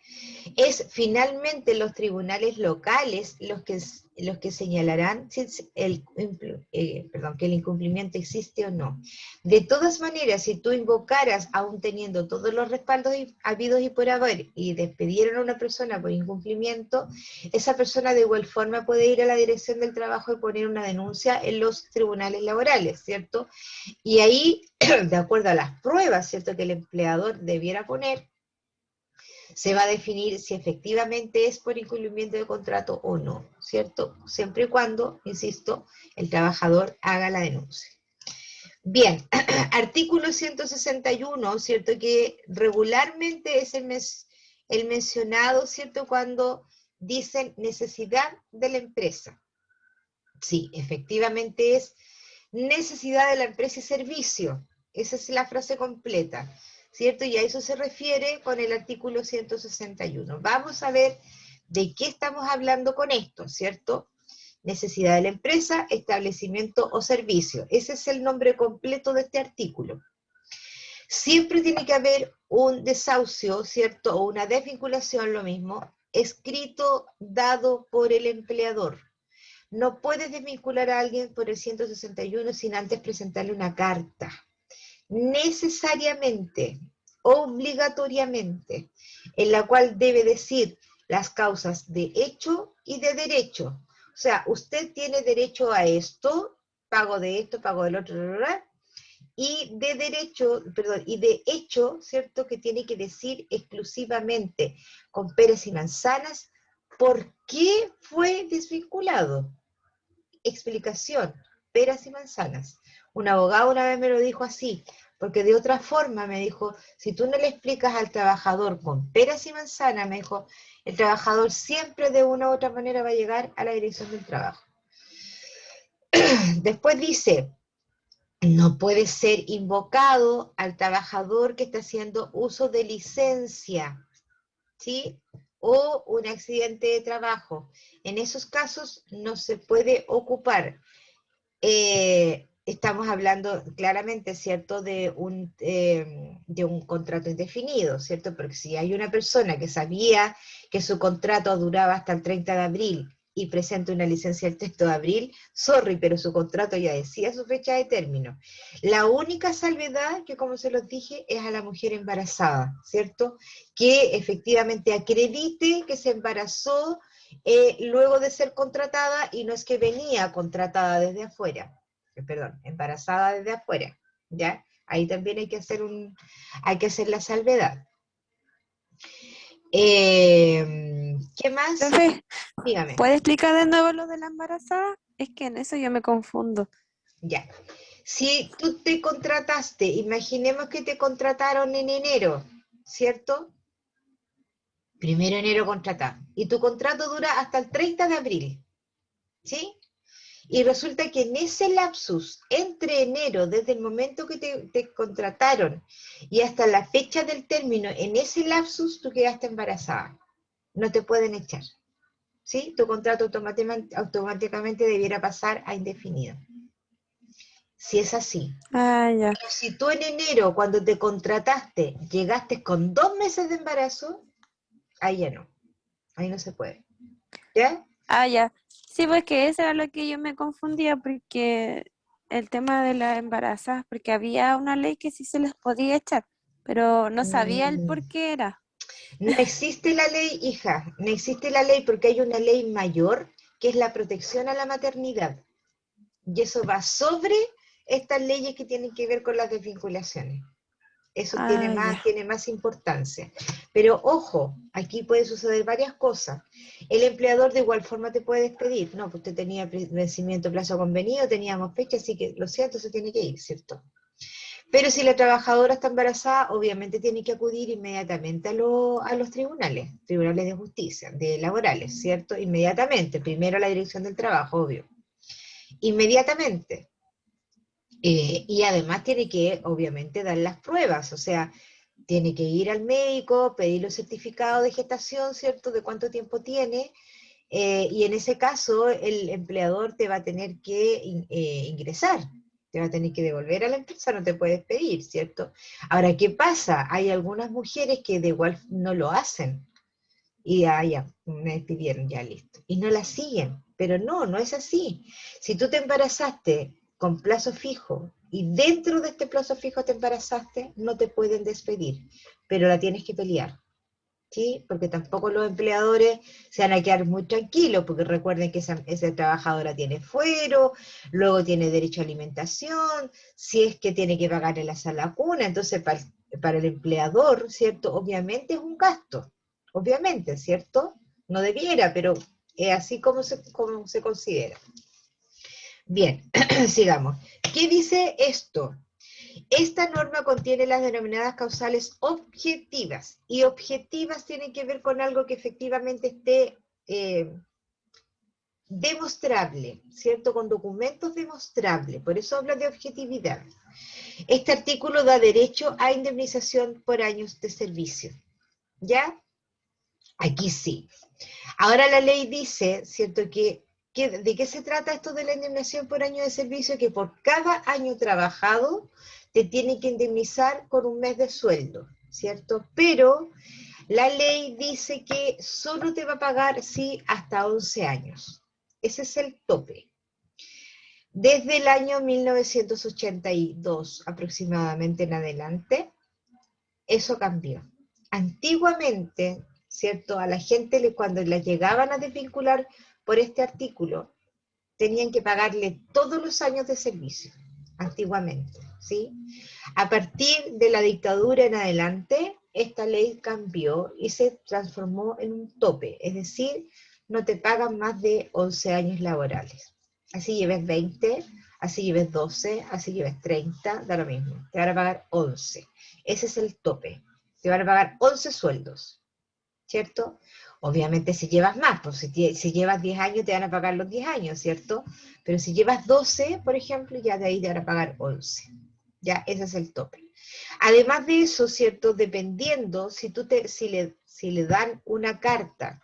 es finalmente los tribunales locales los que señalarán si que el incumplimiento existe o no. De todas maneras, si tú invocaras, aún teniendo todos los respaldos habidos y por haber, y despidieron a una persona por incumplimiento, esa persona de igual forma puede ir a la Dirección del Trabajo y poner una denuncia en los tribunales laborales, ¿cierto? Y ahí, de acuerdo a las pruebas, ¿cierto?, que el empleador debiera poner, se va a definir si efectivamente es por incumplimiento de contrato o no, ¿cierto? Siempre y cuando, insisto, el trabajador haga la denuncia. Bien, artículo 161, ¿cierto? Que regularmente es el mencionado, ¿cierto? Cuando dicen necesidad de la empresa. Sí, efectivamente es necesidad de la empresa y servicio. Esa es la frase completa, ¿cierto? Y a eso se refiere con el artículo 161. Vamos a ver de qué estamos hablando con esto, ¿cierto? Necesidad de la empresa, establecimiento o servicio. Ese es el nombre completo de este artículo. Siempre tiene que haber un desahucio, ¿cierto? O una desvinculación, lo mismo, escrito, dado por el empleador. No puedes desvincular a alguien por el 161 sin antes presentarle una carta. Necesariamente, obligatoriamente, en la cual debe decir las causas de hecho y de derecho. O sea, usted tiene derecho a esto, pago de esto, pago del otro, y de derecho, perdón, y de hecho, ¿cierto?, que tiene que decir exclusivamente, con peras y manzanas, por qué fue desvinculado. Explicación, peras y manzanas. Un abogado una vez me lo dijo así, porque de otra forma me dijo, si tú no le explicas al trabajador con peras y manzanas, me dijo, el trabajador siempre de una u otra manera va a llegar a la Dirección del Trabajo. Después dice, no puede ser invocado al trabajador que está haciendo uso de licencia, ¿sí? O un accidente de trabajo. En esos casos no se puede ocupar. Estamos hablando claramente, ¿cierto?, de un contrato indefinido, ¿cierto? Porque si hay una persona que sabía que su contrato duraba hasta el 30 de abril y presenta una licencia el 3 de abril, sorry, pero su contrato ya decía su fecha de término. La única salvedad, que como se los dije, es a la mujer embarazada, ¿cierto? Que efectivamente acredite que se embarazó luego de ser contratada, y no es que venía contratada desde afuera, perdón, embarazada desde afuera, ¿ya? Ahí también hay que hacer la salvedad. ¿Qué más? Profe, Dígame. ¿puede explicar de nuevo lo de la embarazada? Es que en eso yo me confundo. Ya. Si tú te contrataste, imaginemos que te contrataron en enero, ¿cierto? 1 de enero contratado. Y tu contrato dura hasta el 30 de abril, ¿sí? Y resulta que en ese lapsus, entre enero, desde el momento que te contrataron, y hasta la fecha del término, en ese lapsus tú quedaste embarazada. No te pueden echar, ¿sí? Tu contrato automáticamente debiera pasar a indefinido. Si es así. Ya. Pero si tú en enero, cuando te contrataste, llegaste con 2 meses de embarazo, ahí ya no. Ahí no se puede. ¿Ya? Ya. Sí, pues que eso era lo que yo me confundía, porque el tema de las embarazadas, porque había una ley que sí se les podía echar, pero no sabía el por qué era. No existe la ley, hija, no existe la ley porque hay una ley mayor que es la protección a la maternidad. Y eso va sobre estas leyes que tienen que ver con las desvinculaciones. Eso tiene más importancia. Pero ojo, aquí puede suceder varias cosas. El empleador de igual forma te puede despedir. No, pues usted tenía vencimiento, plazo convenido, teníamos fecha, así que lo siento, se tiene que ir, ¿cierto? Pero si la trabajadora está embarazada, obviamente tiene que acudir inmediatamente a los tribunales de justicia, de laborales, ¿cierto? Inmediatamente, primero a la dirección del trabajo, obvio. Inmediatamente. Y además tiene que, obviamente, dar las pruebas, o sea, tiene que ir al médico, pedir los certificados de gestación, ¿cierto?, de cuánto tiempo tiene, y en ese caso el empleador te va a tener que ingresar, te va a tener que devolver a la empresa, no te puedes pedir, ¿cierto? Ahora, ¿qué pasa? Hay algunas mujeres que de igual no lo hacen, y ya, me despidieron, ya listo, y no la siguen, pero no es así. Si tú te embarazaste con plazo fijo, y dentro de este plazo fijo te embarazaste, no te pueden despedir, pero la tienes que pelear, ¿sí? Porque tampoco los empleadores se van a quedar muy tranquilos, porque recuerden que esa trabajadora tiene fuero, luego tiene derecho a alimentación, si es que tiene que pagar en la sala cuna, entonces para el empleador, ¿cierto? Obviamente es un gasto, obviamente, ¿cierto? No debiera, pero es así como se considera. Bien, sigamos. ¿Qué dice esto? Esta norma contiene las denominadas causales objetivas, y objetivas tienen que ver con algo que efectivamente esté demostrable, ¿cierto? Con documentos demostrables, por eso habla de objetividad. Este artículo da derecho a indemnización por años de servicio, ¿ya? Aquí sí. Ahora la ley dice, ¿cierto?, ¿de qué se trata esto de la indemnización por año de servicio? Que por cada año trabajado te tiene que indemnizar con un mes de sueldo, ¿cierto? Pero la ley dice que solo te va a pagar, sí, hasta 11 años. Ese es el tope. Desde el año 1982 aproximadamente en adelante, eso cambió. Antiguamente, ¿cierto?, a la gente cuando la llegaban a desvincular por este artículo, tenían que pagarle todos los años de servicio, antiguamente, ¿sí? A partir de la dictadura en adelante, esta ley cambió y se transformó en un tope, es decir, no te pagan más de 11 años laborales. Así lleves 20, así lleves 12, así lleves 30, da lo mismo, te van a pagar 11. Ese es el tope, te van a pagar 11 sueldos, ¿cierto? Obviamente si llevas más, pues si llevas 10 años te van a pagar los 10 años, ¿cierto? Pero si llevas 12, por ejemplo, ya de ahí te van a pagar 11. Ya, ese es el tope. Además de eso, ¿cierto? Dependiendo, si le dan una carta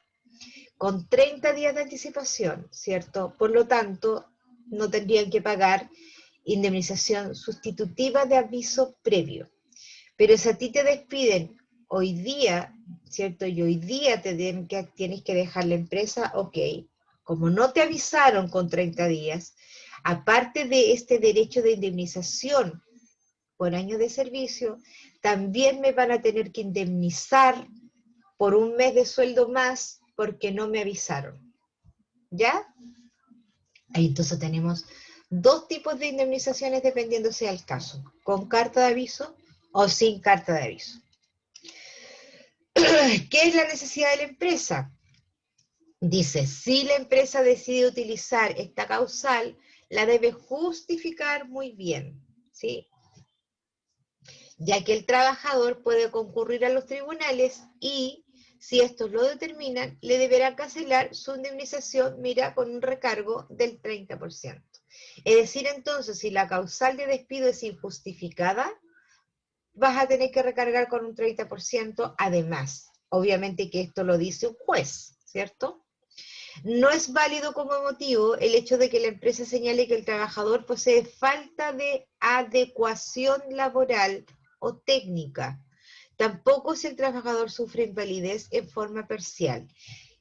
con 30 días de anticipación, ¿cierto? Por lo tanto, no tendrían que pagar indemnización sustitutiva de aviso previo. Pero si a ti te despiden hoy día, ¿cierto? Y hoy día tienes que dejar la empresa, ok. Como no te avisaron con 30 días, aparte de este derecho de indemnización por año de servicio, también me van a tener que indemnizar por un mes de sueldo más porque no me avisaron. ¿Ya? Ahí entonces tenemos dos tipos de indemnizaciones dependiendo sea el caso, con carta de aviso o sin carta de aviso. ¿Qué es la necesidad de la empresa? Dice, si la empresa decide utilizar esta causal, la debe justificar muy bien, ¿sí? Ya que el trabajador puede concurrir a los tribunales y, si estos lo determinan, le deberá cancelar su indemnización, mira, con un recargo del 30%. Es decir, entonces, si la causal de despido es injustificada, vas a tener que recargar con un 30% además. Obviamente que esto lo dice un juez, ¿cierto? No es válido como motivo el hecho de que la empresa señale que el trabajador posee falta de adecuación laboral o técnica. Tampoco si el trabajador sufre invalidez en forma parcial.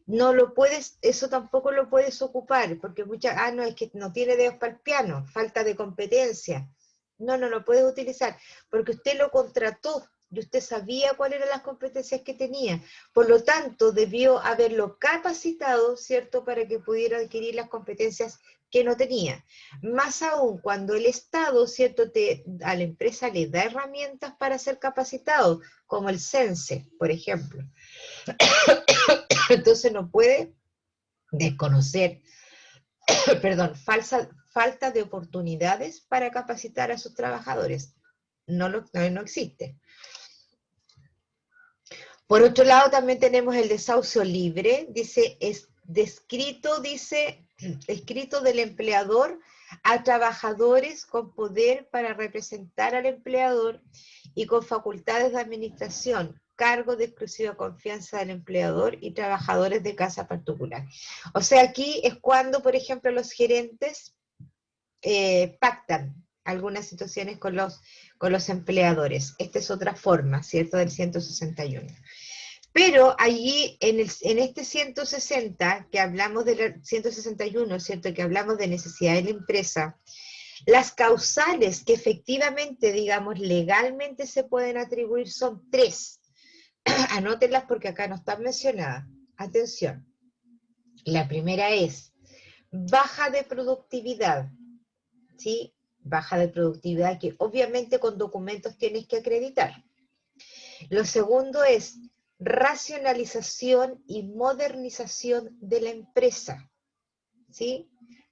No lo puedes, eso tampoco lo puedes ocupar, porque no, es que no tiene dedos para el piano, falta de competencia. No lo puedes utilizar, porque usted lo contrató y usted sabía cuáles eran las competencias que tenía. Por lo tanto, debió haberlo capacitado, ¿cierto?, para que pudiera adquirir las competencias que no tenía. Más aún cuando el Estado, ¿cierto?, a la empresa le da herramientas para ser capacitado, como el CENSE, por ejemplo. Entonces no puede desconocer, perdón, falta de oportunidades para capacitar a sus trabajadores. No existe. Por otro lado, también tenemos el desahucio libre, dice, escrito del empleador a trabajadores con poder para representar al empleador y con facultades de administración, cargo de exclusiva confianza del empleador y trabajadores de casa particular. O sea, aquí es cuando, por ejemplo, los gerentes pactan algunas situaciones con los empleadores. Esta es otra forma, ¿cierto?, del 161. Pero allí, en este 160, que hablamos del 161, ¿cierto?, que hablamos de necesidad de la empresa, las causales que efectivamente, digamos, legalmente se pueden atribuir son 3. Anótenlas porque acá no están mencionadas. Atención. La primera es baja de productividad, ¿sí? Baja de productividad que obviamente con documentos tienes que acreditar. Lo segundo es racionalización y modernización de la empresa, ¿sí?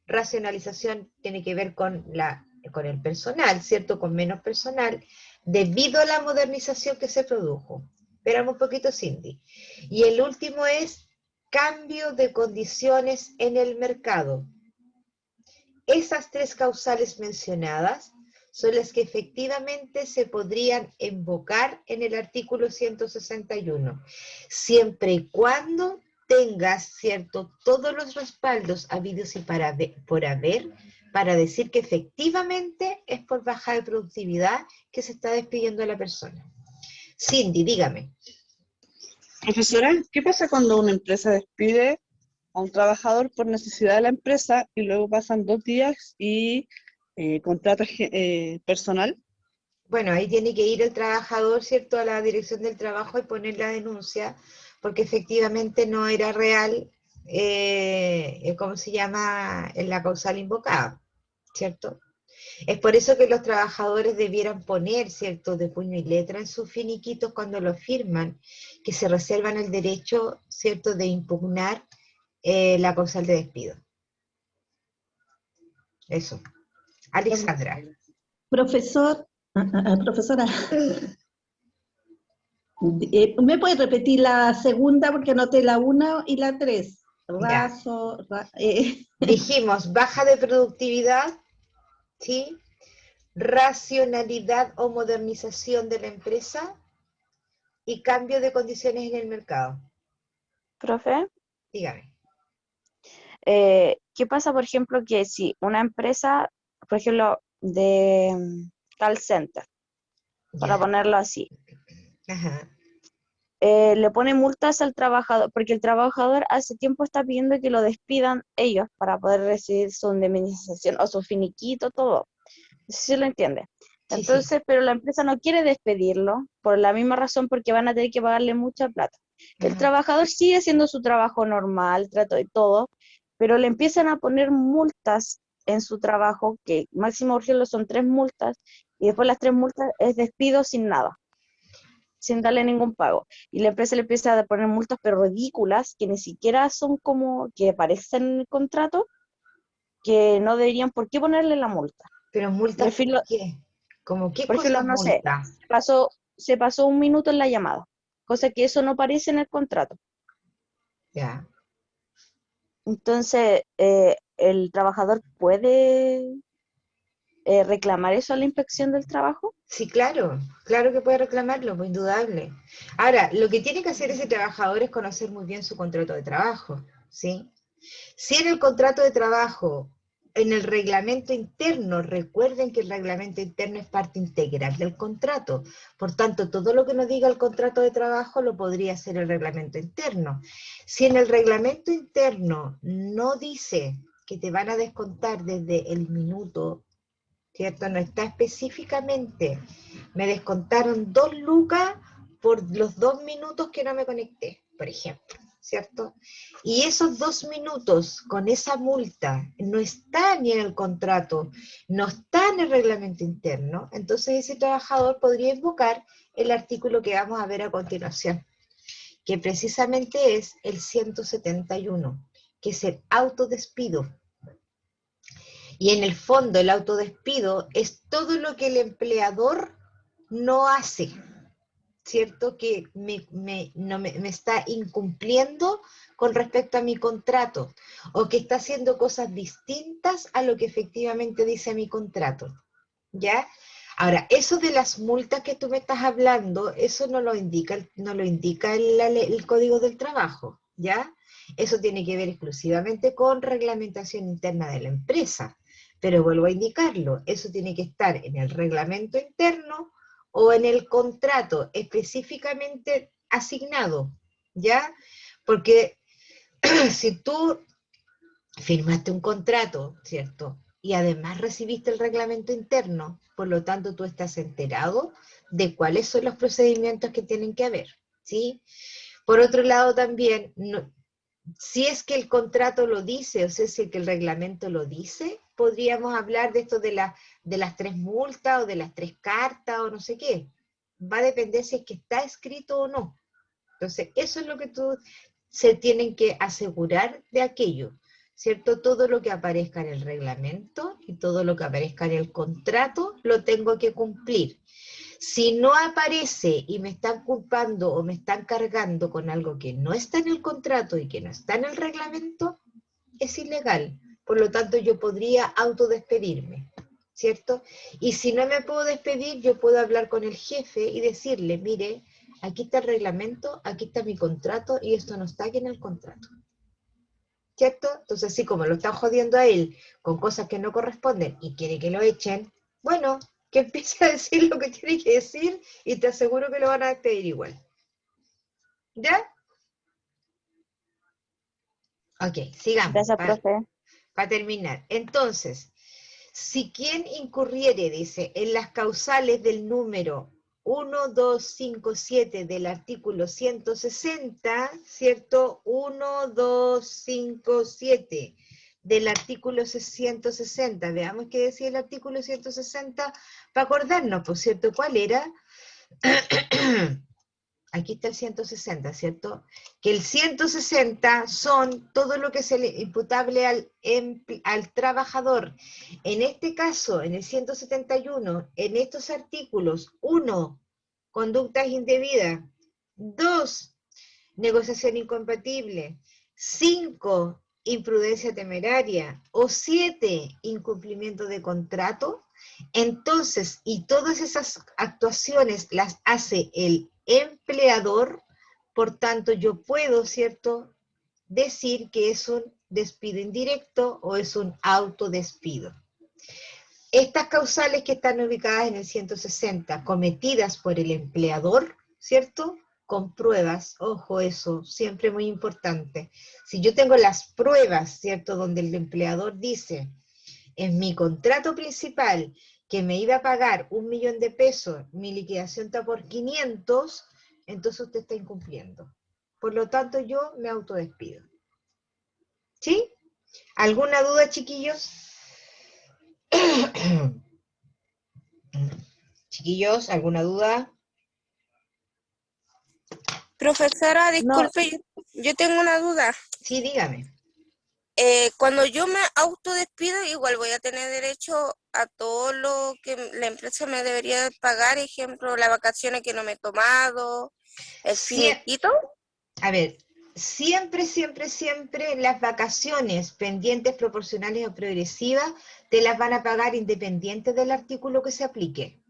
Racionalización tiene que ver con el personal, ¿cierto? Con menos personal, debido a la modernización que se produjo. Esperamos un poquito, Cindy. Y el último es cambio de condiciones en el mercado. Esas 3 causales mencionadas son las que efectivamente se podrían invocar en el artículo 161, siempre y cuando tengas, ¿cierto?, todos los respaldos habidos y por haber, para decir que efectivamente es por baja de productividad que se está despidiendo a la persona. Cindy, dígame. Profesora, ¿qué pasa cuando una empresa despide a un trabajador por necesidad de la empresa y luego pasan 2 días y contrata personal? Bueno, ahí tiene que ir el trabajador, ¿cierto?, a la dirección del trabajo y poner la denuncia, porque efectivamente no era real, ¿cómo se llama?, en la causal invocada, ¿cierto? Es por eso que los trabajadores debieran poner, ¿cierto?, de puño y letra en sus finiquitos cuando lo firman, que se reservan el derecho, ¿cierto?, de impugnar la causal de despido. Eso. Alexandra. Profesora, ¿me puede repetir la segunda? Porque anoté la 1 y la 3. Dijimos baja de productividad, ¿sí? Racionalidad o modernización de la empresa y cambio de condiciones en el mercado. Profe, Dígame. ¿qué pasa, por ejemplo, que si una empresa, por ejemplo, de call center, para ponerlo así, Ajá. le pone multas al trabajador, porque el trabajador hace tiempo está pidiendo que lo despidan ellos para poder recibir su indemnización o su finiquito, todo. No sé si lo entiende. Entonces, pero la empresa no quiere despedirlo por la misma razón, porque van a tener que pagarle mucha plata. El trabajador sigue haciendo su trabajo normal, trato de todo, pero le empiezan a poner multas en su trabajo, que máximo urgirlo son 3 multas, y después las 3 multas es despido sin nada, sin darle ningún pago. Y la empresa le empieza a poner multas, pero ridículas, que ni siquiera son como que aparecen en el contrato, que no deberían por qué ponerle la multa. Pero multas, ¿por qué? ¿Cómo qué por ejemplo, cosa no sé, multa? se pasó 1 minuto en la llamada, cosa que eso no aparece en el contrato. Ya. Entonces, ¿el trabajador puede reclamar eso a la inspección del trabajo? Sí, claro, claro que puede reclamarlo, pues indudable. Ahora, lo que tiene que hacer ese trabajador es conocer muy bien su contrato de trabajo, ¿sí? Si en el contrato de trabajo, en el reglamento interno, recuerden que el reglamento interno es parte integral del contrato, por tanto, todo lo que nos diga el contrato de trabajo lo podría hacer el reglamento interno. Si en el reglamento interno no dice que te van a descontar desde el minuto, ¿cierto? No está específicamente, me descontaron 2 lucas por los 2 minutos que no me conecté, por ejemplo, ¿cierto? Y esos 2 minutos con esa multa no están ni en el contrato, no están en el reglamento interno, entonces ese trabajador podría invocar el artículo que vamos a ver a continuación, que precisamente es el 171, que es el autodespido. Y en el fondo el autodespido es todo lo que el empleador no hace, ¿cierto? Que me está incumpliendo con respecto a mi contrato, o que está haciendo cosas distintas a lo que efectivamente dice mi contrato, ¿ya? Ahora, eso de las multas que tú me estás hablando, eso no lo indica el Código del Trabajo, ¿ya? Eso tiene que ver exclusivamente con reglamentación interna de la empresa, pero vuelvo a indicarlo, eso tiene que estar en el reglamento interno o en el contrato específicamente asignado, ¿ya? Porque si tú firmaste un contrato, ¿cierto? Y además recibiste el reglamento interno, por lo tanto tú estás enterado de cuáles son los procedimientos que tienen que haber, ¿sí? Por otro lado también, si es que el contrato lo dice, o sea, si es que el reglamento lo dice, podríamos hablar de esto de las 3 multas o de las 3 cartas o no sé qué. Va a depender si es que está escrito o no. Entonces, eso es lo que se tienen que asegurar de aquello, ¿cierto? Todo lo que aparezca en el reglamento y todo lo que aparezca en el contrato lo tengo que cumplir. Si no aparece y me están culpando o me están cargando con algo que no está en el contrato y que no está en el reglamento, es ilegal. Por lo tanto, yo podría autodespedirme, ¿cierto? Y si no me puedo despedir, yo puedo hablar con el jefe y decirle, mire, aquí está el reglamento, aquí está mi contrato y esto no está aquí en el contrato. ¿Cierto? Entonces, así como lo están jodiendo a él con cosas que no corresponden y quiere que lo echen, bueno, que empiece a decir lo que tiene que decir y te aseguro que lo van a despedir igual. ¿Ya? Ok, sigamos. Gracias, profe. Para terminar. Entonces, si quien incurriere, dice, en las causales del número 1, 2, 5, 7 del artículo 160, ¿cierto? 1, 2, 5, 7 del artículo 160. Veamos qué decía el artículo 160 para acordarnos, por cierto, ¿cuál era? Aquí está el 160, ¿cierto? Que el 160 son todo lo que es imputable al trabajador. En este caso, en el 171, en estos artículos, 1, conductas indebidas, 2, negociación incompatible, 5, imprudencia temeraria, o 7, incumplimiento de contrato, entonces, y todas esas actuaciones las hace el empleador, por tanto yo puedo, ¿cierto?, decir que es un despido indirecto o es un autodespido. Estas causales que están ubicadas en el 160, cometidas por el empleador, ¿cierto?, con pruebas, ojo eso, siempre muy importante. Si yo tengo las pruebas, ¿cierto?, donde el empleador dice, en mi contrato principal, que me iba a pagar 1.000.000 de pesos, mi liquidación está por 500, entonces usted está incumpliendo. Por lo tanto, yo me autodespido. ¿Sí? ¿Alguna duda, chiquillos? Chiquillos, ¿alguna duda? Profesora, disculpe, yo tengo una duda. Sí, dígame. Cuando yo me autodespido, igual voy a tener derecho a todo lo que la empresa me debería pagar, ejemplo, las vacaciones que no me he tomado, el finiquito. A ver, siempre, siempre, siempre las vacaciones pendientes, proporcionales o progresivas te las van a pagar independiente del artículo que se aplique.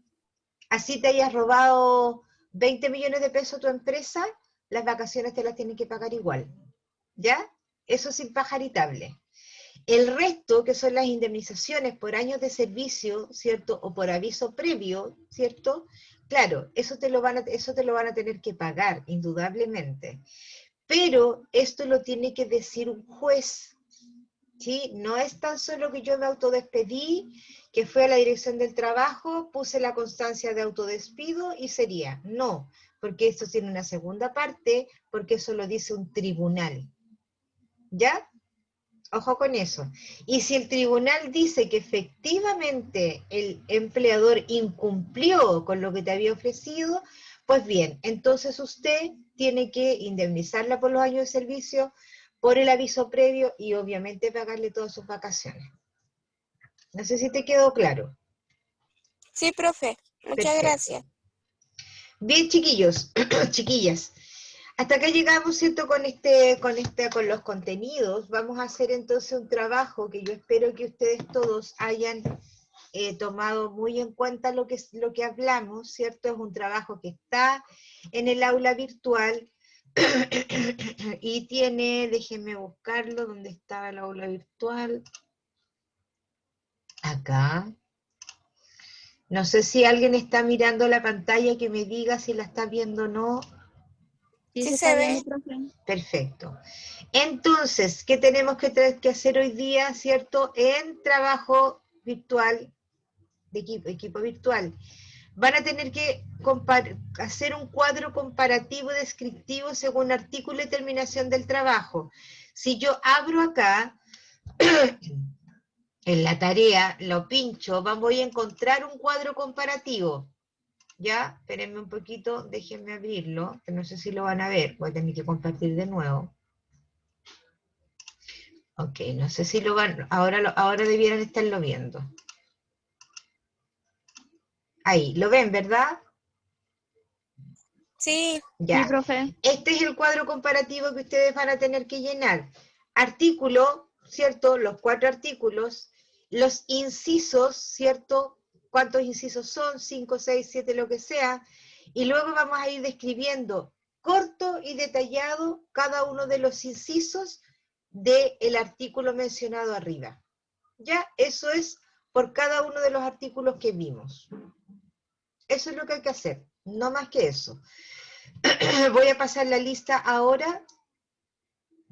Así te hayas robado 20 millones de pesos a tu empresa, las vacaciones te las tienen que pagar igual. ¿Ya? Eso es impajaritable. El resto, que son las indemnizaciones por años de servicio, ¿cierto? O por aviso previo, ¿cierto? Claro, eso te lo van a tener que pagar, indudablemente. Pero esto lo tiene que decir un juez. ¿sí? No es tan solo que yo me autodespedí, que fue a la dirección del trabajo, puse la constancia de autodespido y sería. No, porque esto tiene una segunda parte, porque eso lo dice un tribunal. ¿Ya? Ojo con eso. Y si el tribunal dice que efectivamente el empleador incumplió con lo que te había ofrecido, pues bien, entonces usted tiene que indemnizarla por los años de servicio, por el aviso previo y obviamente pagarle todas sus vacaciones. No sé si te quedó claro. Sí, profe. Muchas Perfecto. gracias. Bien, chiquillos, chiquillas. Hasta acá llegamos, ¿cierto? Con los contenidos. Vamos a hacer entonces un trabajo que yo espero que ustedes todos hayan tomado muy en cuenta lo que hablamos, ¿cierto? Es un trabajo que está en el aula virtual y tiene, déjenme buscarlo, ¿dónde estaba el aula virtual? Acá. No sé si alguien está mirando la pantalla, que me diga si la está viendo o no. Sí se ve. Perfecto. Entonces, ¿qué tenemos que hacer hoy día, cierto? En trabajo virtual, de equipo virtual. Van a tener que hacer un cuadro comparativo descriptivo según artículo y terminación del trabajo. Si yo abro acá, en la tarea, lo pincho, voy a encontrar un cuadro comparativo. Ya, espérenme un poquito, déjenme abrirlo, que no sé si lo van a ver, voy a tener que compartir de nuevo. Ok, no sé si lo van, ahora debieran estarlo viendo. Ahí, ¿lo ven, verdad? Sí. Ya. Sí, profe. Este es el cuadro comparativo que ustedes van a tener que llenar. Artículo, ¿cierto? Los 4 artículos, los incisos, ¿cierto? ¿Cuántos incisos son? 5, 6, 7, lo que sea. Y luego vamos a ir describiendo corto y detallado cada uno de los incisos del artículo mencionado arriba. Ya, eso es por cada uno de los artículos que vimos. Eso es lo que hay que hacer, no más que eso. Voy a pasar la lista ahora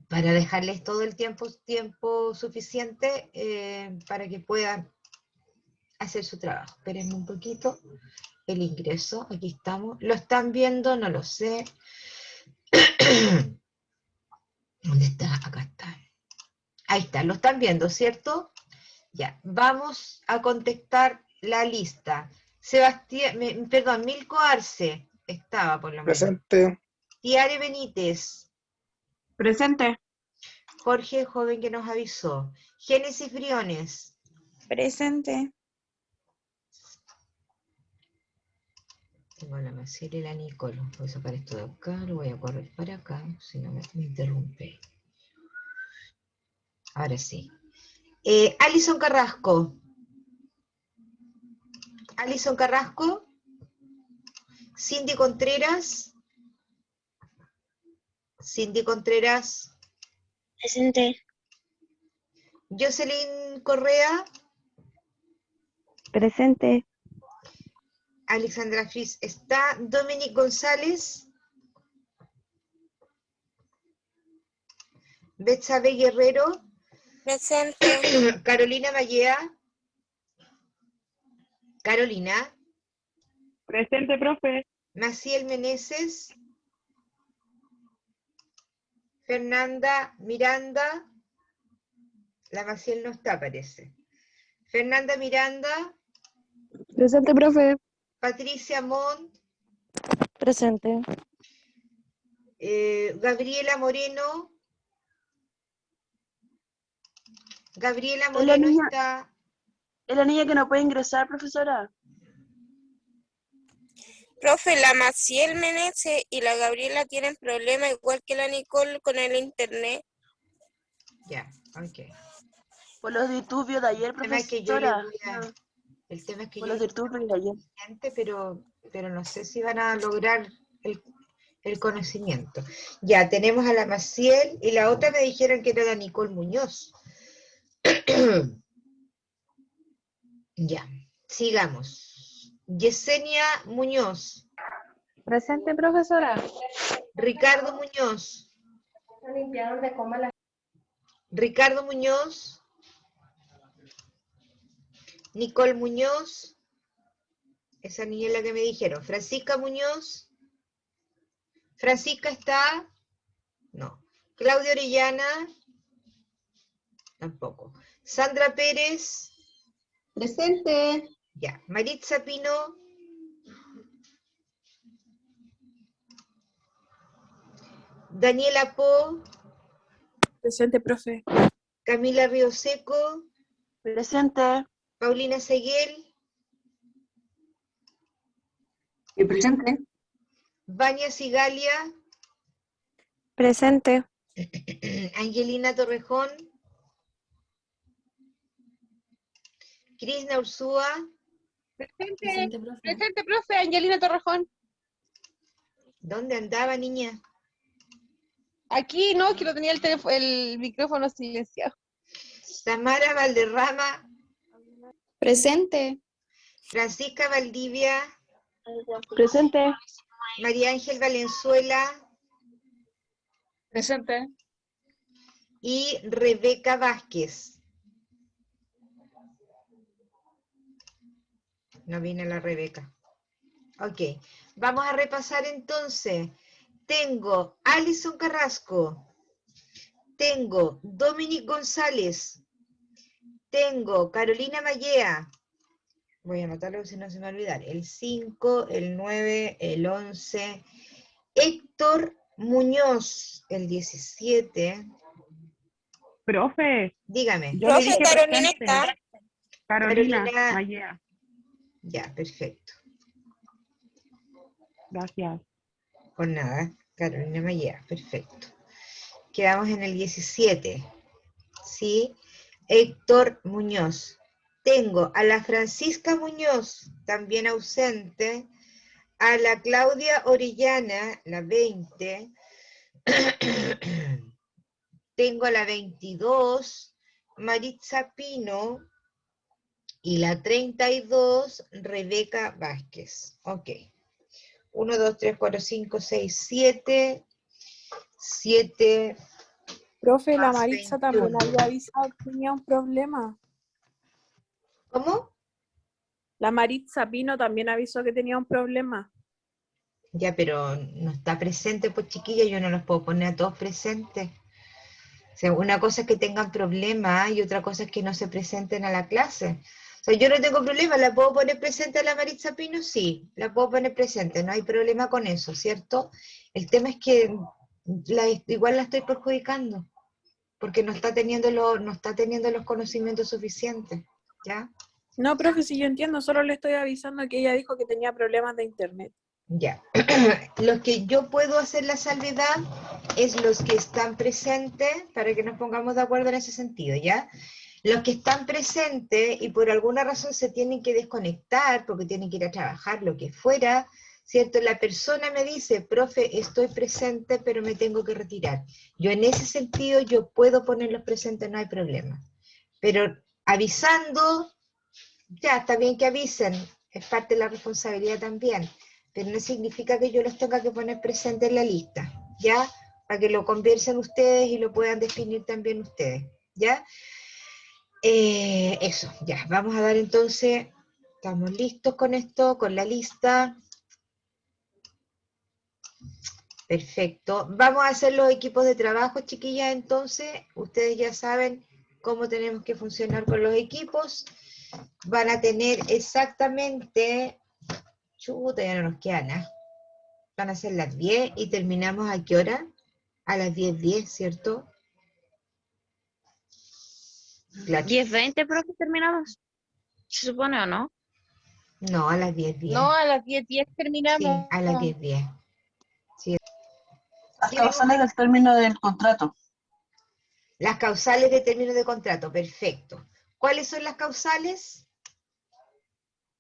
para dejarles todo el tiempo suficiente para que puedan hacer su trabajo. Espérenme un poquito. El ingreso, aquí estamos. ¿Lo están viendo? No lo sé. ¿Dónde está? Acá está. Ahí está, lo están viendo, ¿cierto? Ya, vamos a contestar la lista. Sebastián, perdón, Milko Arce, estaba por lo menos. Presente. Tiare Benítez. Presente. Jorge, el joven que nos avisó. Génesis Briones. Presente. Tengo a la Maciel y la Nicole. Voy a sacar esto de acá, lo voy a correr para acá, si no me interrumpe. Ahora sí. Alison Carrasco. Alison Carrasco. Cindy Contreras. Cindy Contreras. Presente. Jocelyn Correa. Presente. Alexandra Fris está. Dominic González. Betsabe Guerrero. Presente. Carolina Vallea. Carolina. Presente, profe. Maciel Meneses. Fernanda Miranda. La Maciel no está, parece. Fernanda Miranda. Presente, profe. Patricia Montt. Presente. Gabriela Moreno. Gabriela Es la Moreno niña, está. es la niña que no puede ingresar, profesora. Profe, la Maciel Meneses y la Gabriela tienen problemas igual que la Nicole con el internet. Ya, ok. Por los disturbios de ayer, El tema es que yo le profesora. voy a. El tema es que Por yo los le disturbios de ayer. gente, pero no sé si van a lograr el conocimiento. Ya, tenemos a la Maciel y la otra me dijeron que era la Nicole Muñoz. Ya, sigamos. Yesenia Muñoz. Presente, profesora. Ricardo Muñoz. Ricardo Muñoz. Nicole Muñoz. Esa niña es la que me dijeron. Francisca Muñoz. Francisca está. No. Claudia Orellana. Tampoco. Sandra Pérez. Presente. Ya. Maritza Pino. Daniela Po. Presente, profe. Camila Rioseco. Presente. Paulina Seguel. Presente. Vania Sigalia. Presente. Angelina Torrejón. Crisna Ursúa. Presente, presente, profe. Angelina Torrejón. ¿Dónde andaba, niña? Aquí, no, que lo tenía el micrófono silenciado. Tamara Valderrama. Presente. Francisca Valdivia. Presente. María Ángel Valenzuela. Presente. Y Rebeca Vázquez. No viene la Rebeca. Ok, vamos a repasar entonces. Tengo Alison Carrasco. Tengo Dominic González. Tengo Carolina Mallea. Voy a anotarlo si no se me va a olvidar. El 5, el 9, el 11. Héctor Muñoz, el 17. Profe. Dígame. Yo le Profe, dije Carolina presente. está. Carolina Mallea. Ya, perfecto. Gracias. Por nada, Carolina Mallea, perfecto. Quedamos en el 17. ¿Sí? Héctor Muñoz. Tengo a la Francisca Muñoz, también ausente. A la Claudia Orellana, la 20. Tengo a la 22, Maritza Pino. Y la 32, Rebeca Vázquez. Ok. 1, 2, 3, 4, 5, 6, 7. 7. Profe, la Más Maritza 21. también había avisado que tenía un problema. ¿Cómo? La Maritza Pino también avisó que tenía un problema. Ya, pero no está presente, pues chiquilla, yo no los puedo poner a todos presentes. O sea, una cosa es que tengan problemas y otra cosa es que no se presenten a la clase. O sea, yo no tengo problema, ¿la puedo poner presente a la Maritza Pino? Sí, la puedo poner presente, no hay problema con eso, ¿cierto? El tema es que igual la estoy perjudicando, porque no está teniendo los conocimientos suficientes, ¿ya? No, profe, si yo entiendo, solo le estoy avisando que ella dijo que tenía problemas de internet. Ya. Los que yo puedo hacer la salvedad es los que están presentes, para que nos pongamos de acuerdo en ese sentido, ¿ya? Los que están presentes y por alguna razón se tienen que desconectar, porque tienen que ir a trabajar, lo que fuera, ¿cierto? La persona me dice, profe, estoy presente, pero me tengo que retirar. Yo en ese sentido, yo puedo ponerlos presentes, no hay problema. Pero avisando, ya, está bien que avisen, es parte de la responsabilidad también, pero no significa que yo los tenga que poner presentes en la lista, ¿ya? Para que lo conversen ustedes y lo puedan definir también ustedes, ¿ya? Eso, ya, vamos a dar entonces, estamos listos con esto, con la lista. Perfecto. Vamos a hacer los equipos de trabajo, chiquillas, entonces. Ustedes ya saben cómo tenemos que funcionar con los equipos. Van a tener exactamente, chuta, ya no nos queda nada. Van a ser las 10 y terminamos ¿a qué hora? A las 10:10, ¿cierto? Claro. 10:20, profe, terminamos. ¿Se supone o no? No, a las 10:10. No, a las 10:10 terminamos. Sí, a las 10:10. Sí. Las causales del término del contrato. Las causales de término de contrato, perfecto. ¿Cuáles son las causales?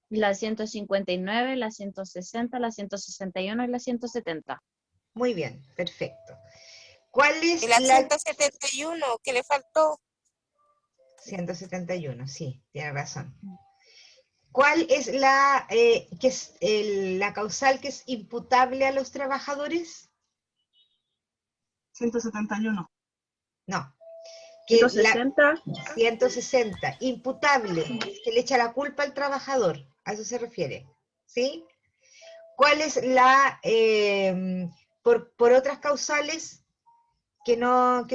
La 159, la 160, la 161 y la 170. Muy bien, perfecto. ¿Cuál es Y la la 171 que le faltó? 171, sí, tiene razón. ¿Cuál es la, la causal que es imputable a los trabajadores? 171. No. Que 160. 160, imputable, que le echa la culpa al trabajador, a eso se refiere, ¿sí? ¿Cuál es la, por otras causales que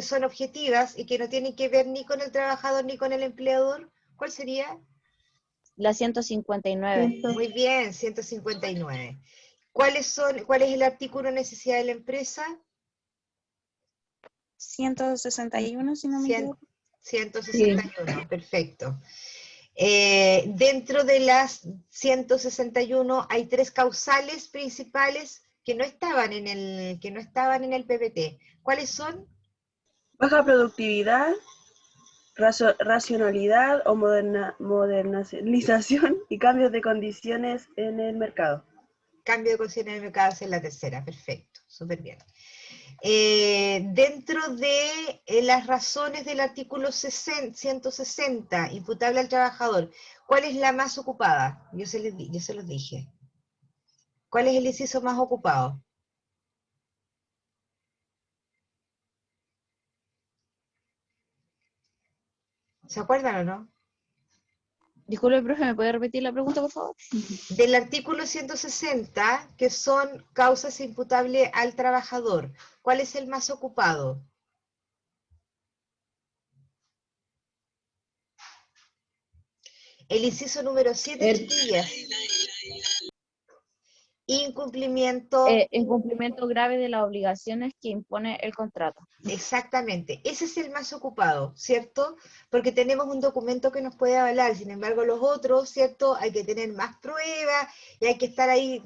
son objetivas y que no tienen que ver ni con el trabajador ni con el empleador? ¿Cuál sería? La 159. Muy bien, 159. ¿Cuál es el artículo de necesidad de la empresa? 161, si no me equivoco. 161, perfecto. Dentro de las 161 hay 3 causales principales que no estaban en el PPT. ¿Cuáles son? Baja productividad, racionalidad o modernización y cambios de condiciones en el mercado. Cambio de condiciones en el mercado es la tercera, perfecto, súper bien. Dentro de las razones del artículo 160, imputable al trabajador, ¿cuál es la más ocupada? Yo se los dije. ¿Cuál es el inciso más ocupado? ¿Se acuerdan o no? Disculpe, profe, ¿me puede repetir la pregunta, por favor? Del artículo 160, que son causas imputables al trabajador, ¿cuál es el más ocupado? El inciso número 7, chiquillas. Incumplimiento. Incumplimiento grave de las obligaciones que impone el contrato. Exactamente, ese es el más ocupado, ¿cierto? Porque tenemos un documento que nos puede avalar, sin embargo los otros, ¿cierto? Hay que tener más pruebas y hay que estar ahí,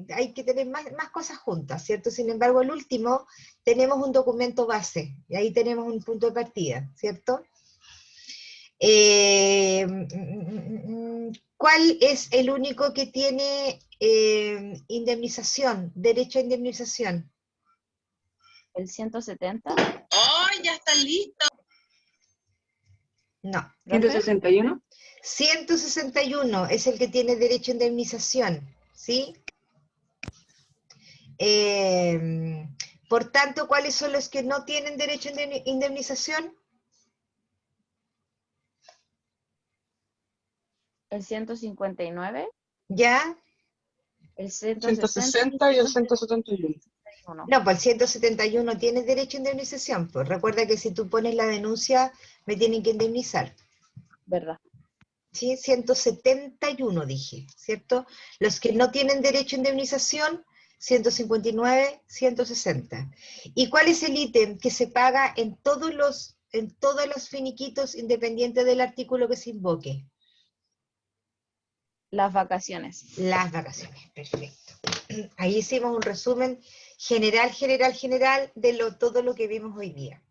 hay que tener más cosas juntas, ¿cierto? Sin embargo el último, tenemos un documento base y ahí tenemos un punto de partida, ¿cierto? ¿Cuál es el único que tiene indemnización, derecho a indemnización? El 170. ¡Oh, ya está listo! No. 161. 161 es el que tiene derecho a indemnización, ¿sí? Por tanto, ¿cuáles son los que no tienen derecho a indemnización? El 159. ¿Ya? El 160 y el 171. No, pues el 171 tiene derecho a indemnización. Pues recuerda que si tú pones la denuncia, me tienen que indemnizar. ¿Verdad? Sí, 171 dije, ¿cierto? Los que no tienen derecho a indemnización, 159, 160. ¿Y cuál es el ítem que se paga en todos los finiquitos independientes del artículo que se invoque? Las vacaciones. Las vacaciones, perfecto. Ahí hicimos un resumen general de todo lo que vimos hoy día.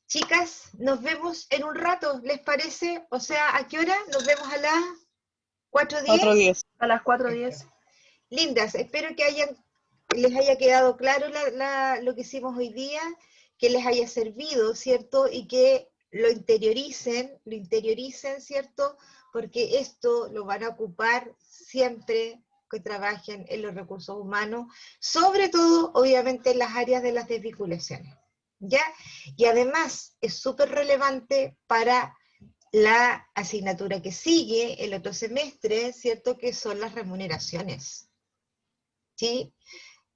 Chicas, nos vemos en un rato, ¿les parece? O sea, ¿a qué hora? Nos vemos a las 4:10. 4:10. A las 4:10. Lindas, espero que les haya quedado claro lo que hicimos hoy día, que les haya servido, ¿cierto? Y que lo interioricen, ¿cierto? Porque esto lo van a ocupar siempre que trabajen en los recursos humanos, sobre todo, obviamente, en las áreas de las desvinculaciones, ¿ya? Y además, es súper relevante para la asignatura que sigue el otro semestre, ¿cierto? Que son las remuneraciones, ¿sí?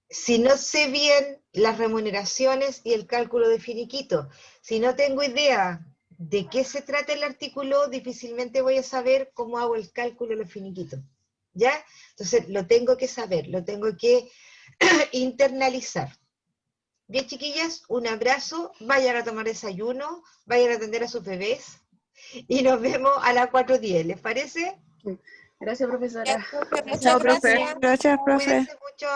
Si no sé bien las remuneraciones y el cálculo de finiquito, si no tengo idea de qué se trata el artículo, difícilmente voy a saber cómo hago el cálculo de los finiquitos, ¿ya? Entonces, lo tengo que saber, lo tengo que internalizar. Bien, chiquillas, un abrazo, vayan a tomar desayuno, vayan a atender a sus bebés, y nos vemos a las 4:10, ¿les parece? Gracias, profesora. Muchas Chao, profe. gracias. Gracias, profe. Cuídense mucho.